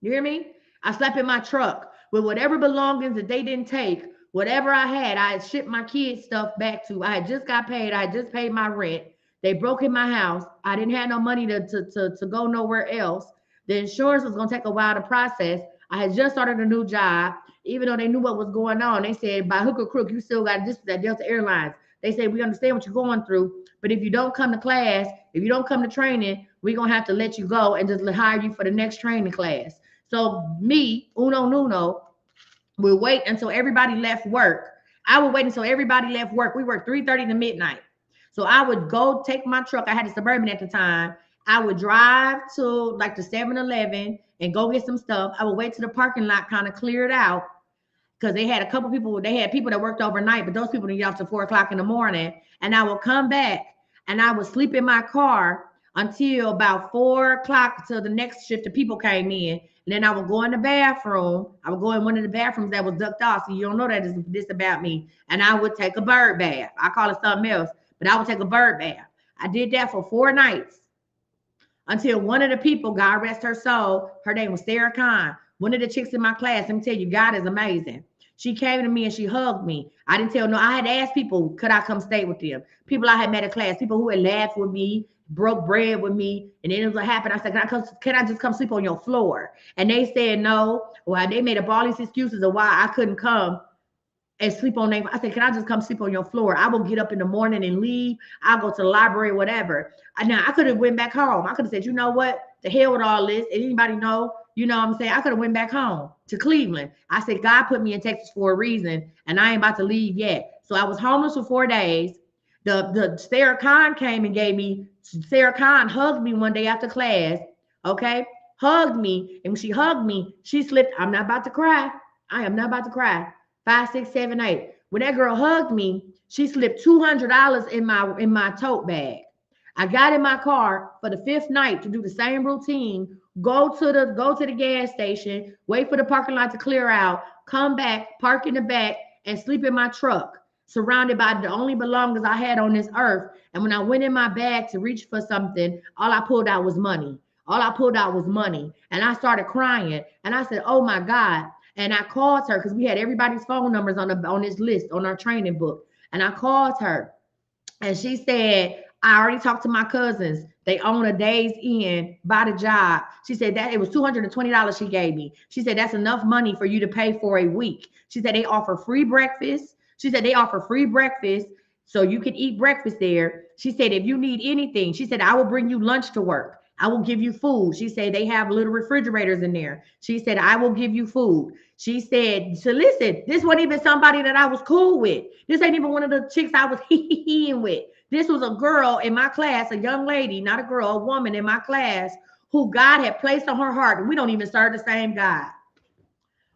You hear me? I slept in my truck with whatever belongings that they didn't take. Whatever I had shipped my kids' stuff back to. I had just got paid. I had just paid my rent. They broke in my house. I didn't have no money to go nowhere else. The insurance was going to take a while to process. I had just started a new job. Even though they knew what was going on, they said, by hook or crook, you still got this, that Delta Airlines. They say, we understand what you're going through, but if you don't come to class, if you don't come to training, we're going to have to let you go and just hire you for the next training class. So me, uno nuno, would wait until everybody left work. I would wait until everybody left work. We worked 3:30 to midnight. So I would go take my truck. I had a Suburban at the time. I would drive to like the 7-Eleven and go get some stuff. I would wait till the parking lot kind of cleared out because they had a couple people. They had people that worked overnight, but those people didn't get off till 4 o'clock in the morning. And I would come back and I would sleep in my car until about 4 o'clock till the next shift of people came in. And then I would go in the bathroom. I would go in one of the bathrooms that was ducked off. So you don't know that this about me. And I would take a bird bath. I call it something else, but I would take a bird bath. I did that for 4 nights until one of the people, God rest her soul, her name was Sarah Khan. One of the chicks in my class, let me tell you, God is amazing. She came to me and she hugged me. I didn't tell no, I had asked people, could I come stay with them? People I had met in class, people who had laughed with me, broke bread with me, and then it was what happened. I said, can I just come sleep on your floor? And they said no. Well, they made up all these excuses of why I couldn't come and sleep on them. I said, can I just come sleep on your floor? I will get up in the morning and leave. I'll go to the library, whatever. Now I could have went back home. I could have said, you know what? The hell with all this. Anybody know? You know what I'm saying? I could have went back home to Cleveland. I said, God put me in Texas for a reason, and I ain't about to leave yet. So I was homeless for 4 days. The Sarah Khan came and gave me, Sarah Khan hugged me one day after class, okay? Hugged me, and when she hugged me, she slipped. I'm not about to cry. I am not about to cry. 5, 6, 7, 8. When that girl hugged me, she slipped $200 in my tote bag. I got in my car for the 5th night to do the same routine. Go to the gas station, wait for the parking lot to clear out, come back, park in the back, and sleep in my truck, surrounded by the only belongings I had on this earth. And when I went in my bag to reach for something, all I pulled out was money. All I pulled out was money. And I started crying. And I said, oh my God. And I called her because we had everybody's phone numbers on this list, on our training book. And I called her and she said, I already talked to my cousins. They own a Days Inn by the job. She said that it was $220 she gave me. She said, that's enough money for you to pay for a week. She said, they offer free breakfast. She said, they offer free breakfast so you can eat breakfast there. She said, if you need anything, she said, I will bring you lunch to work. I will give you food. She said, they have little refrigerators in there. She said, I will give you food. She said, so listen, this wasn't even somebody that I was cool with. This ain't even one of the chicks I was hee-hee-heeing with. This was a girl in my class, a young lady, not a girl, a woman in my class who God had placed on her heart. We don't even serve the same God.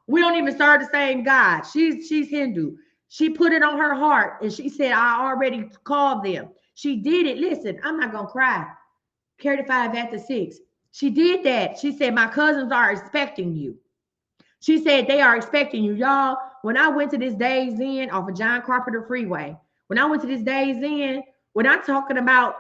We don't even serve the same God. She's Hindu. She put it on her heart and she said, I already called them. She did it. Listen, I'm not going to cry. Carry the 5 after 6. She did that. She said, my cousins are expecting you. She said, they are expecting you. Y'all, when I went to this Days Inn off of John Carpenter Freeway, when I went to this Days Inn, when I'm talking about,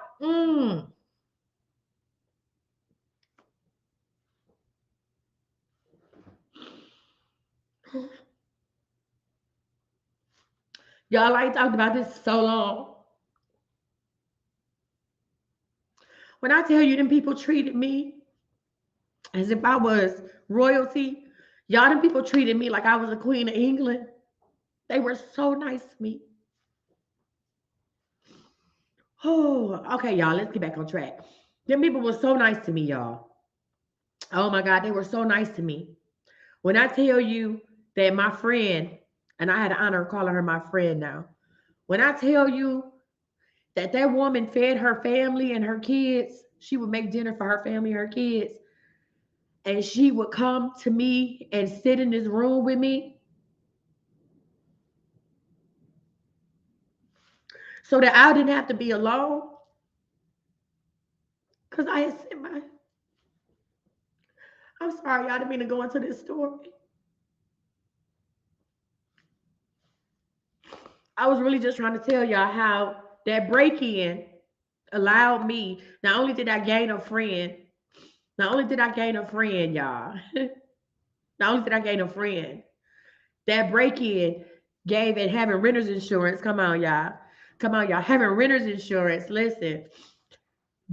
y'all, I ain't talked about this so long. When I tell you them people treated me as if I was royalty, y'all, them people treated me like I was a queen of England. They were so nice to me. Oh, okay, y'all, let's get back on track. Them people were so nice to me, y'all. Oh my God, they were so nice to me. When I tell you that my friend, and I had the honor of calling her my friend now, when I tell you that that woman fed her family and her kids, she would make dinner for her family and her kids, and she would come to me and sit in this room with me so that I didn't have to be alone. Because I had sent my, I'm sorry, y'all didn't mean to go into this story. I was really just trying to tell y'all how that break in allowed me, not only did I gain a friend, not only did I gain a friend, y'all, not only did I gain a friend, that break in gave and having renter's insurance, come on, y'all. Come on, y'all. Having renter's insurance, listen,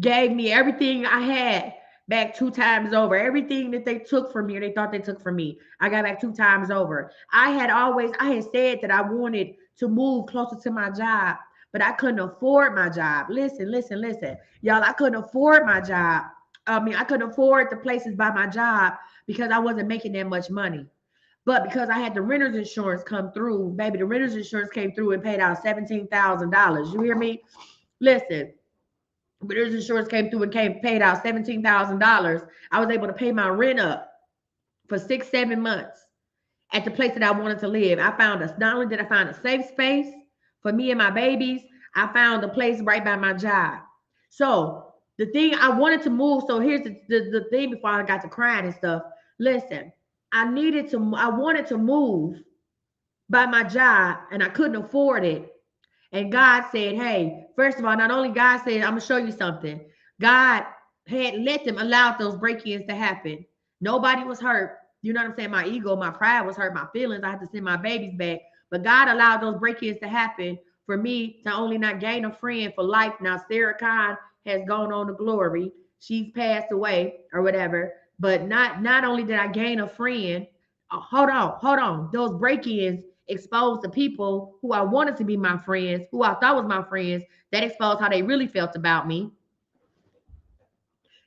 gave me everything I had back 2 times over. Everything that they took from me or they thought they took from me, I got back 2 times over. I had said that I wanted to move closer to my job, but I couldn't afford my job. Listen, listen, listen. Y'all, I couldn't afford my job. I couldn't afford the places by my job because I wasn't making that much money. But because I had the renter's insurance come through, baby, the renter's insurance came through and paid out $17,000. You hear me? Listen, renter's insurance came through and paid out $17,000. I was able to pay my rent up for 6, 7 months at the place that I wanted to live. I found us. Not only did I find a safe space for me and my babies, I found a place right by my job. So the thing I wanted to move. So here's the thing before I got to crying and stuff. Listen, I wanted to move by my job and I couldn't afford it. And God said, hey, first of all, not only God said, I'm gonna show you something. God had let them allow those break-ins to happen. Nobody was hurt. You know what I'm saying? My ego, my pride was hurt, my feelings. I had to send my babies back. But God allowed those break-ins to happen for me to only not gain a friend for life. Now, Sarah Khan has gone on to glory. She's passed away or whatever. But not only did I gain a friend, hold on. Those break-ins exposed to people who I wanted to be my friends, who I thought was my friends, that exposed how they really felt about me.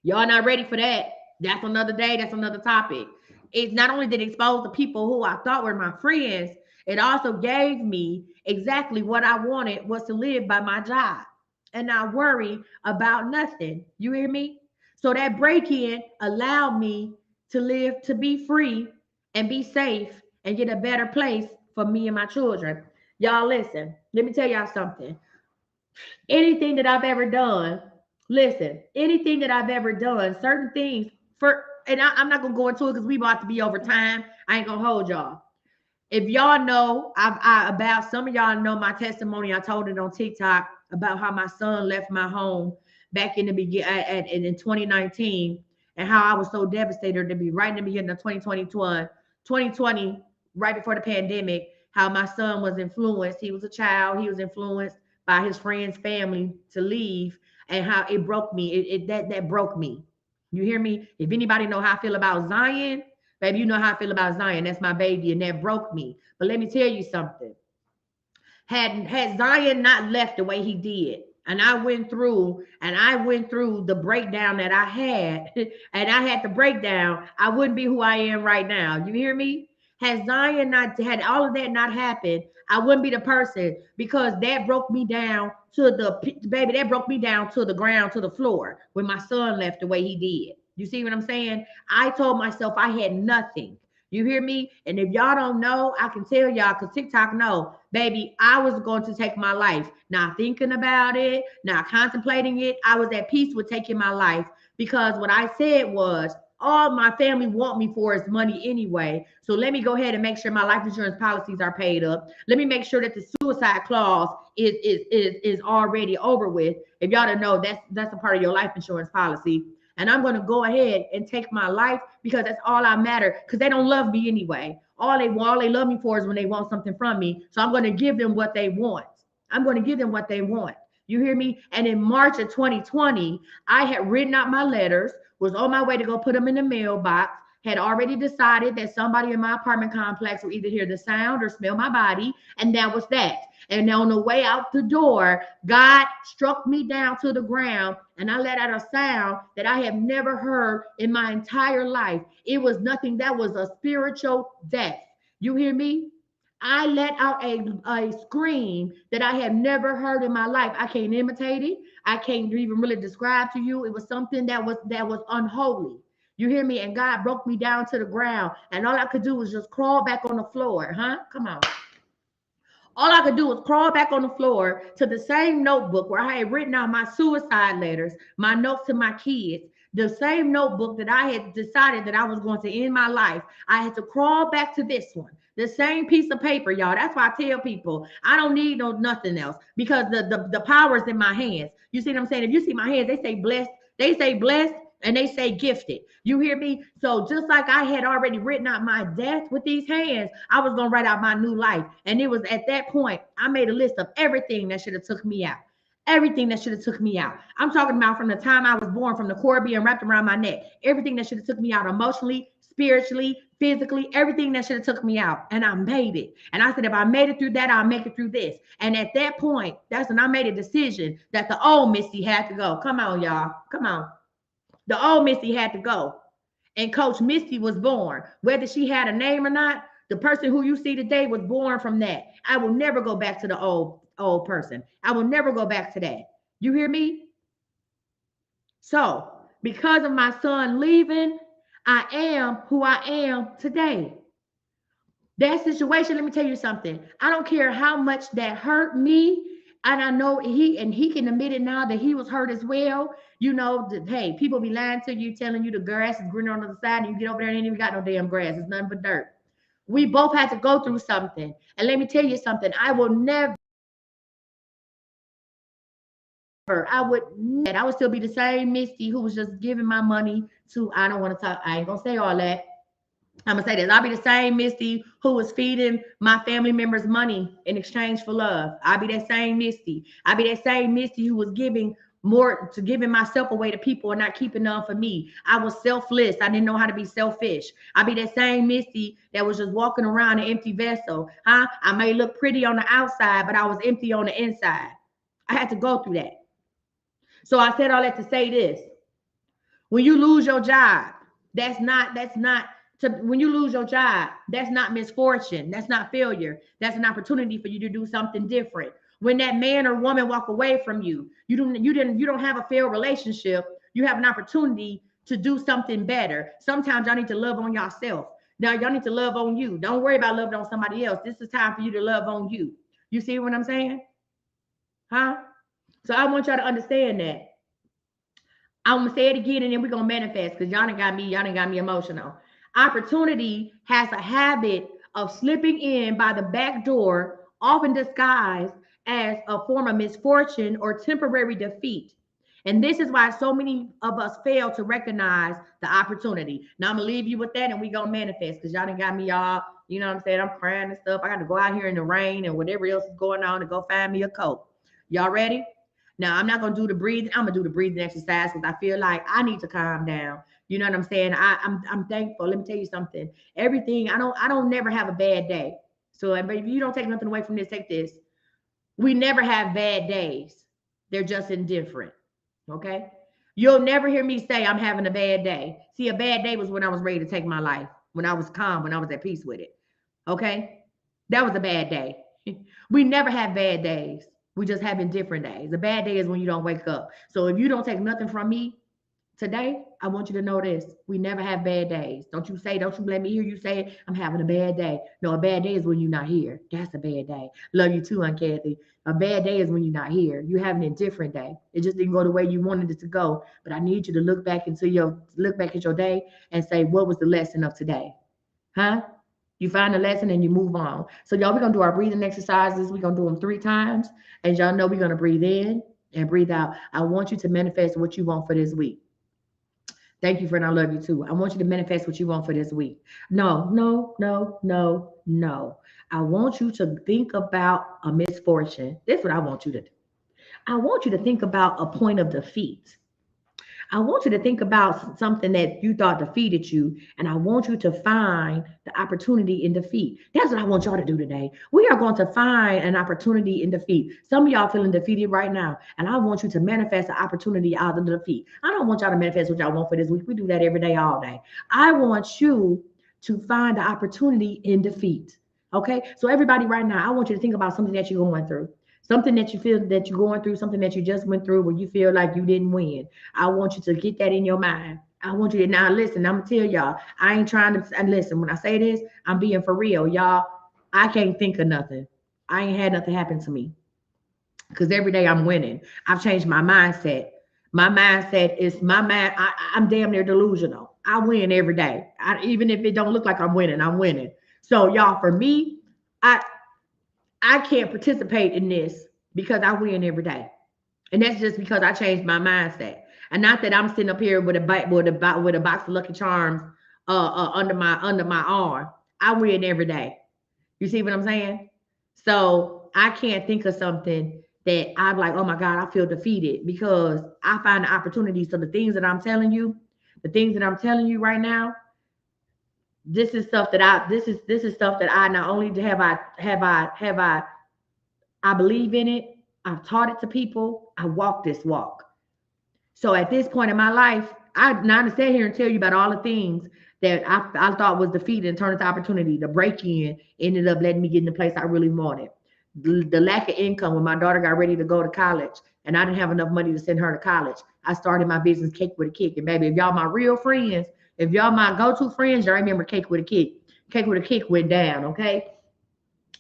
Y'all not ready for that. That's another day. That's another topic. It's not only did it expose the people who I thought were my friends, it also gave me exactly what I wanted was to live by my job and not worry about nothing. You hear me? So that break-in allowed me to live, to be free and be safe and get a better place for me and my children. Y'all listen, let me tell y'all something. Anything that I've ever done, listen, anything that I've ever done, certain things for, and I'm not gonna go into it because we about to be over time. I ain't gonna hold y'all. If y'all know, about some of y'all know my testimony. I told it on TikTok about how my son left my home back in the beginning in 2019, and how I was so devastated to be right in the beginning of 2020, right before the pandemic. How my son was influenced. He was a child. He was influenced by his friend's family to leave, and how it broke me. That broke me. You hear me? If anybody know how I feel about Zion, baby, you know how I feel about Zion. That's my baby, and that broke me. But let me tell you something. Had Zion not left the way he did, and I went through the breakdown that I had, and I had the breakdown, I wouldn't be who I am right now. You hear me? Had Zion not had all of that not happened, I wouldn't be the person, because that broke me down to the baby. That broke me down to the ground, to the floor when my son left the way he did. You see what I'm saying? I told myself I had nothing. You hear me? And if y'all don't know, I can tell y'all because TikTok know, baby, I was going to take my life. Not thinking about it, not contemplating it. I was at peace with taking my life because what I said was, all my family want me for is money anyway. So let me go ahead and make sure my life insurance policies are paid up. Let me make sure that the suicide clause is already over with. If y'all don't know, that's a part of your life insurance policy. And I'm gonna go ahead and take my life because that's all I matter. Because they don't love me anyway. All they love me for is when they want something from me. So I'm gonna give them what they want. I'm gonna give them what they want. You hear me? And in March of 2020, I had written out my letters, was on my way to go put them in the mailbox, had already decided that somebody in my apartment complex would either hear the sound or smell my body, and that was that. And on the way out the door, God struck me down to the ground, and I let out a sound that I have never heard in my entire life. It was nothing, that was a spiritual death. You hear me? I let out a scream that I have never heard in my life. I can't imitate it. I can't even really describe to you. It was something that was unholy. You hear me? And God broke me down to the ground, and all I could do was just crawl back on the floor. Huh? Come on. All I could do was crawl back on the floor to the same notebook where I had written out my suicide letters, my notes to my kids, the same notebook that I had decided that I was going to end my life. I had to crawl back to this one. The same piece of paper, y'all. That's why I tell people I don't need no nothing else because the power is in my hands. You see what I'm saying? If you see my hands, they say blessed, and they say gifted. You hear me? So just like I had already written out my death with these hands, I was gonna write out my new life. And it was at that point I made a list of everything that should have took me out. Everything that should have took me out. I'm talking about from the time I was born, from the cord being wrapped around my neck. Everything that should have took me out emotionally, spiritually, physically, everything that should have took me out. And I made it. And I said, if I made it through that, I'll make it through this. And at that point, that's when I made a decision that the old Misty had to go. Come on, y'all. Come on. The old Misty had to go. And Coach Misty was born. Whether she had a name or not, the person who you see today was born from that. I will never go back to the old person. I will never go back to that. You hear me? So, because of my son leaving, I am who I am today. That situation, let me tell you something. I don't care how much that hurt me. And I know he can admit it now that he was hurt as well. You know, hey, people be lying to you, telling you the grass is greener on the other side, and you get over there and ain't even got no damn grass. It's nothing but dirt. We both had to go through something. And let me tell you something. I would still be the same Misty who was just giving my money to, I don't want to talk, I ain't gonna say all that. I'm gonna say this. I'll be the same Misty who was feeding my family members money in exchange for love. I'll be that same Misty. I'll be that same Misty who was giving myself away to people and not keeping none for me. I was selfless. I didn't know how to be selfish. I'll be that same Misty that was just walking around an empty vessel. Huh? I may look pretty on the outside, but I was empty on the inside. I had to go through that. So I said all that to say this. When you lose your job, when you lose your job, that's not misfortune. That's not failure. That's an opportunity for you to do something different. When that man or woman walk away from you, you don't have a failed relationship. You have an opportunity to do something better. Sometimes y'all need to love on yourself. Now y'all need to love on you. Don't worry about loving on somebody else. This is time for you to love on you. You see what I'm saying? Huh? So I want y'all to understand that. I'm gonna say it again and then we're gonna manifest because y'all done got me emotional. Opportunity has a habit of slipping in by the back door, often disguised as a form of misfortune or temporary defeat. And this is why so many of us fail to recognize the opportunity. Now I'm gonna leave you with that and we gonna manifest because y'all done got me all, you know what I'm saying? I'm crying and stuff. I got to go out here in the rain and whatever else is going on to go find me a coat. Y'all ready? Now I'm not gonna do the breathing. I'm gonna do the breathing exercise because I feel like I need to calm down. You know what I'm saying? I'm thankful. Let me tell you something. Everything I don't never have a bad day. So if you don't take nothing away from this, take this. We never have bad days. They're just indifferent. Okay. You'll never hear me say I'm having a bad day. See, a bad day was when I was ready to take my life, when I was calm, when I was at peace with it. Okay. That was a bad day. We never have bad days. We just having different days. A bad day is when you don't wake up. So if you don't take nothing from me today, I want you to know this. We never have bad days. Don't you let me hear you say, I'm having a bad day. No, a bad day is when you're not here. That's a bad day. Love you too, Aunt Kathy. A bad day is when you're not here. You're having a different day. It just didn't go the way you wanted it to go. But I need you to look back at your day and say, what was the lesson of today? Huh? You find a lesson and you move on. So y'all, we're gonna do our breathing exercises. We're gonna do them 3 times. And y'all know we're gonna breathe in and breathe out. I want you to manifest what you want for this week. Thank you, friend. I love you too. I want you to manifest what you want for this week. No, no, no, no, no. I want you to think about a misfortune. This is what I want you to do. I want you to think about a point of defeat. I want you to think about something that you thought defeated you, and I want you to find the opportunity in defeat. That's what I want y'all to do today. We are going to find an opportunity in defeat. Some of y'all feeling defeated right now, and I want you to manifest the opportunity out of the defeat. I don't want y'all to manifest what y'all want for this week. We do that every day, all day. I want you to find the opportunity in defeat. Okay, so everybody right now, I want you to think about something that you're going through. Something that you feel that you're going through, something that you just went through where you feel like you didn't win. I want you to get that in your mind. I want you to now listen. I'm gonna tell y'all. I ain't trying to and listen. When I say this, I'm being for real, y'all. I can't think of nothing. I ain't had nothing happen to me because every day I'm winning. I've changed my mindset. My mindset is my mind. I'm damn near delusional. I win every day. Even if it don't look like I'm winning, I'm winning. So y'all, for me, I I can't participate in this because I win every day. And that's just because I changed my mindset. And not that I'm sitting up here with a box of Lucky Charms under my arm. I win every day. You see what I'm saying? So I can't think of something that I'm like, oh my God, I feel defeated because I find the opportunity. So the things that I'm telling you right now, this is stuff that I not only I believe in it, I've taught it to people, I walk this walk. So at this point in my life, I not to sit here and tell you about all the things that I thought was defeated and turned into opportunity. The break in ended up letting me get in the place I really wanted. The lack of income when my daughter got ready to go to college and I didn't have enough money to send her to college. I started my business Cake with a Kick. And baby, if y'all my real friends, if y'all my go-to friends, y'all remember Cake with a Kick. Cake with a Kick went down, okay?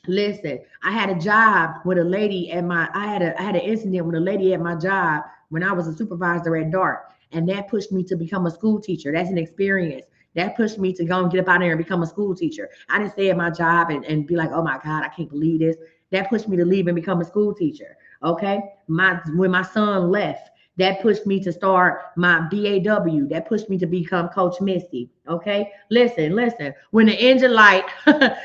Listen, I had a job with a lady at my I had an incident with a lady at my job when I was a supervisor at Dart, and that pushed me to become a school teacher. That's an experience. That pushed me to go and get up out there and become a school teacher. I didn't stay at my job and be like, oh my God, I can't believe this. That pushed me to leave and become a school teacher. Okay. When my son left, that pushed me to start my BAW. That pushed me to become Coach Misty. Okay. Listen. When the engine light,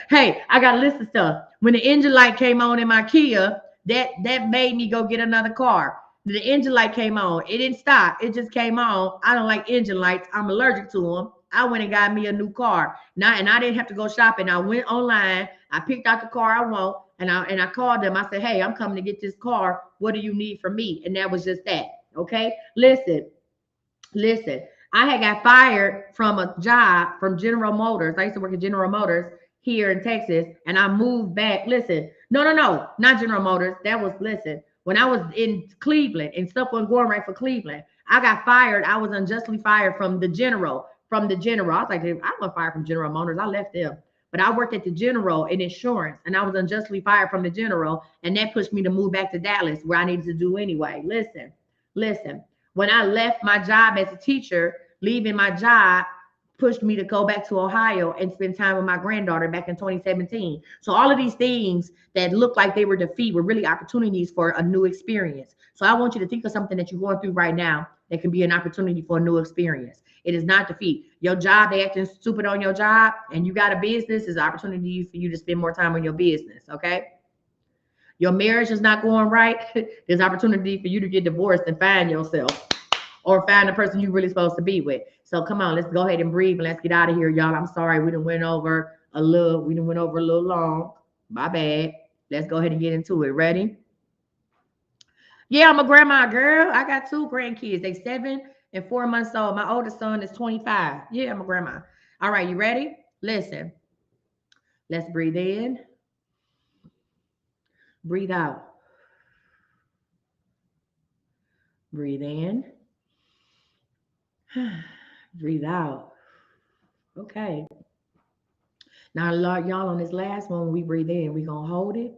hey, I got a list of stuff. When the engine light came on in my Kia, that made me go get another car. The engine light came on. It didn't stop. It just came on. I don't like engine lights. I'm allergic to them. I went and got me a new car. Now, and I didn't have to go shopping. I went online. I picked out the car I want, and I called them. I said, "Hey, I'm coming to get this car. What do you need from me?" And that was just that. Okay. Listen. I had got fired from a job from General Motors. I used to work at General Motors here in Texas, and I moved back. Listen, no, not General Motors. That was listen. When I was in Cleveland and stuff wasn't going right for Cleveland, I got fired. I was unjustly fired from the General. From the General, I was like, I got fired from General Motors. I left them, but I worked at the General in insurance, and I was unjustly fired from the General, and that pushed me to move back to Dallas, where I needed to do anyway. Listen. When I left my job as a teacher, leaving my job pushed me to go back to Ohio and spend time with my granddaughter back in 2017. So all of these things that looked like they were defeat were really opportunities for a new experience. So I want you to think of something that you're going through right now that can be an opportunity for a new experience. It is not defeat. Your job, they acting stupid on your job, and you got a business, is an opportunity for you to spend more time on your business. Okay. Your marriage is not going right. There's opportunity for you to get divorced and find yourself or find the person you're really supposed to be with. So come on, let's go ahead and breathe and let's get out of here, y'all. I'm sorry we done went over a little long. My bad. Let's go ahead and get into it. Ready? Yeah, I'm a grandma, girl. I got 2 grandkids. They 7 and 4 months old. My oldest son is 25. Yeah, I'm a grandma. All right, you ready? Listen. Let's breathe in, breathe out. Breathe in. Breathe out. Okay. Now, Lord, y'all, on this last one, when we breathe in, we're going to hold it.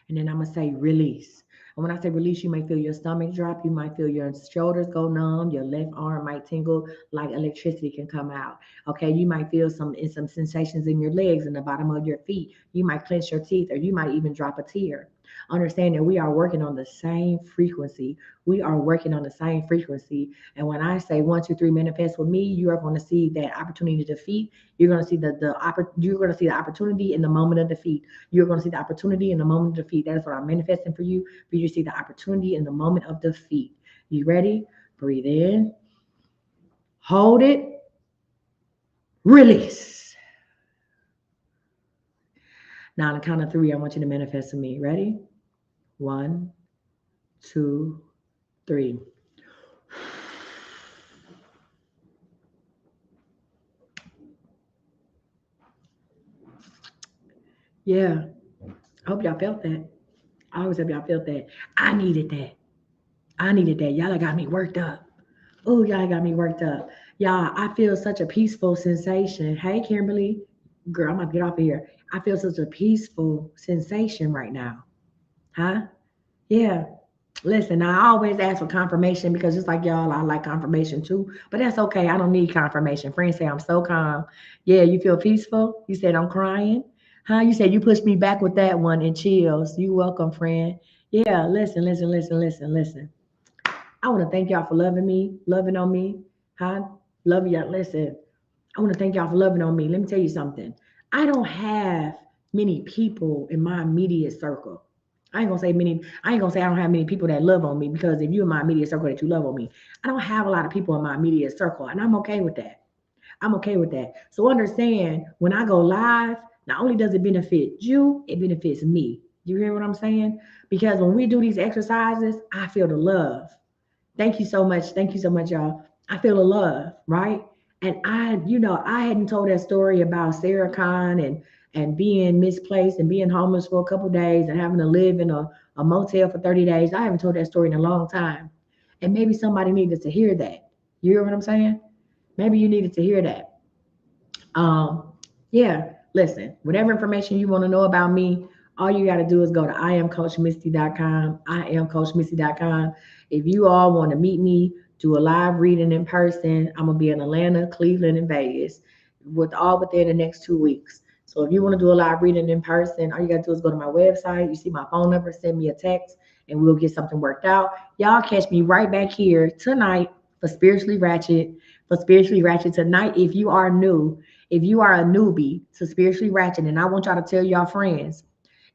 And then I'm going to say release. And when I say release, you might feel your stomach drop. You might feel your shoulders go numb. Your left arm might tingle like electricity can come out. Okay. You might feel some sensations in your legs and the bottom of your feet. You might clench your teeth or you might even drop a tear. Understand that we are working on the same frequency. We are working on the same frequency. And when I say 1, 2, 3 manifest with me, you are going to see that opportunity to defeat. You're going to see you're going to see the opportunity in the moment of defeat. You're going to see the opportunity in the moment of defeat. That is what I'm manifesting for you. For you to see the opportunity in the moment of defeat. You ready? Breathe in. Hold it. Release. Now on the count of 3, I want you to manifest for me. Ready? 1, 2, 3. Yeah. I hope y'all felt that. I always hope y'all felt that. I needed that. I needed that. Y'all got me worked up. Oh, y'all got me worked up. Y'all, I feel such a peaceful sensation. Hey, Kimberly. Girl, I'm about to get off of here. I feel such a peaceful sensation right now. Huh? Yeah. Listen, I always ask for confirmation because just like y'all, I like confirmation too. But that's okay. I don't need confirmation. Friends say I'm so calm. Yeah, you feel peaceful? You said I'm crying? Huh? You said you pushed me back with that one in chills. You welcome, friend. Yeah, listen, listen, listen, listen, listen. I want to thank y'all for loving me, loving on me. Huh? Love y'all. Listen, I want to thank y'all for loving on me. Let me tell you something. I don't have many people in my immediate circle. I ain't gonna say I don't have many people that love on me because if you're in my immediate circle that you love on me, I don't have a lot of people in my immediate circle, and I'm okay with that. I'm okay with that. So understand when I go live, not only does it benefit you, it benefits me. You hear what I'm saying? Because when we do these exercises, I feel the love. Thank you so much. Thank you so much, y'all. I feel the love, right? And I hadn't told that story about Sarah Khan and being misplaced and being homeless for a couple days and having to live in a motel for 30 days. I haven't told that story in a long time. And maybe somebody needed to hear that. You hear what I'm saying? Maybe you needed to hear that. Um, yeah, listen, whatever information you want to know about me, all you got to do is go to iamcoachmisty.com, iamcoachmisty.com. If you all want to meet me, do a live reading in person, I'm going to be in Atlanta, Cleveland, and Vegas within the next 2 weeks. So if you want to do a live reading in person, all you got to do is go to my website. You see my phone number, send me a text, and we'll get something worked out. Y'all catch me right back here tonight for Spiritually Ratchet. For Spiritually Ratchet tonight, if you are new, if you are a newbie to Spiritually Ratchet, and I want y'all to tell y'all friends,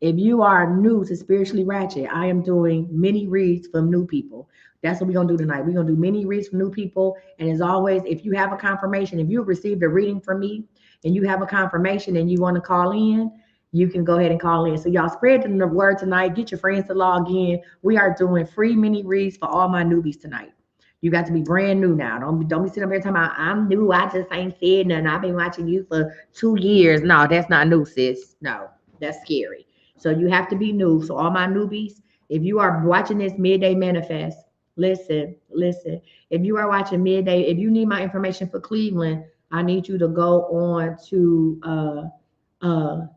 if you are new to Spiritually Ratchet, I am doing mini reads for new people. That's what we're going to do tonight. We're going to do mini reads for new people. And as always, if you have a confirmation, if you received a reading from me and you have a confirmation and you want to call in, you can go ahead and call in. So y'all spread the word tonight. Get your friends to log in. We are doing free mini reads for all my newbies tonight. You got to be brand new now. Don't be sitting up here talking about I'm new. I just ain't said nothing. I've been watching you for 2 years. No, that's not new, sis. No, that's scary. So you have to be new. So all my newbies, if you are watching this Midday Manifest, listen, listen. If you are watching Midday, if you need my information for Cleveland, I need you to go on to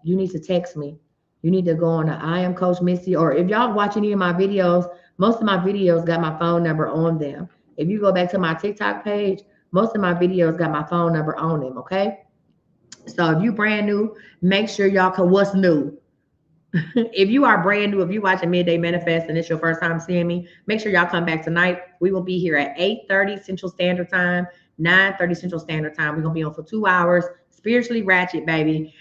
you need to text me. You need to go on to I am Coach Misty, or if y'all watch any of my videos, most of my videos got my phone number on them. If you go back to my TikTok page, most of my videos got my phone number on them, okay? So if you brand new, make sure y'all can what's new. If you are brand new, if you watching Midday Manifest and it's your first time seeing me, make sure y'all come back tonight. We will be here at 8:30 Central Standard Time, 9:30 Central Standard Time. We're gonna be on for 2 hours. Spiritually Ratchet, baby.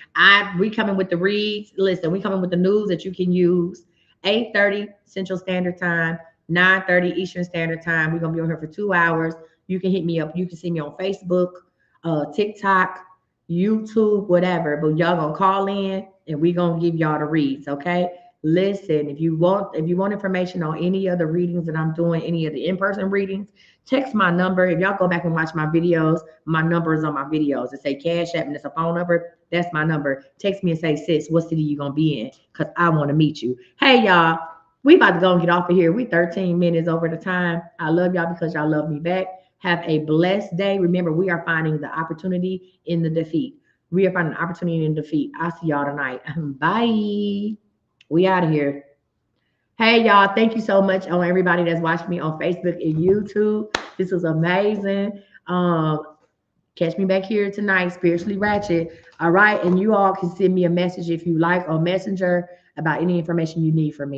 We coming with the reads. Listen, we coming with the news that you can use. 8:30 Central Standard Time, 9:30 Eastern Standard Time. We're gonna be on here for 2 hours. You can hit me up. You can see me on Facebook, TikTok, YouTube, whatever. But y'all gonna call in and we gonna give y'all the reads, okay? Listen, if you want information on any of the readings that I'm doing, any of the in-person readings, text my number. If y'all go back and watch my videos, my number is on my videos. It say Cash App and it's a phone number. That's my number. Text me and say, sis, what city you gonna be in? Because I want to meet you. Hey y'all, we about to go and get off of here. We 13 minutes over the time. I love y'all because y'all love me back. Have a blessed day. Remember, we are finding the opportunity in the defeat. We are finding opportunity in defeat. I'll see y'all tonight. Bye. We out of here. Hey y'all, thank you so much on everybody that's watching me on Facebook and YouTube. This was amazing. Catch me back here tonight, Spiritually Ratchet. All right. And you all can send me a message if you like on Messenger about any information you need from me.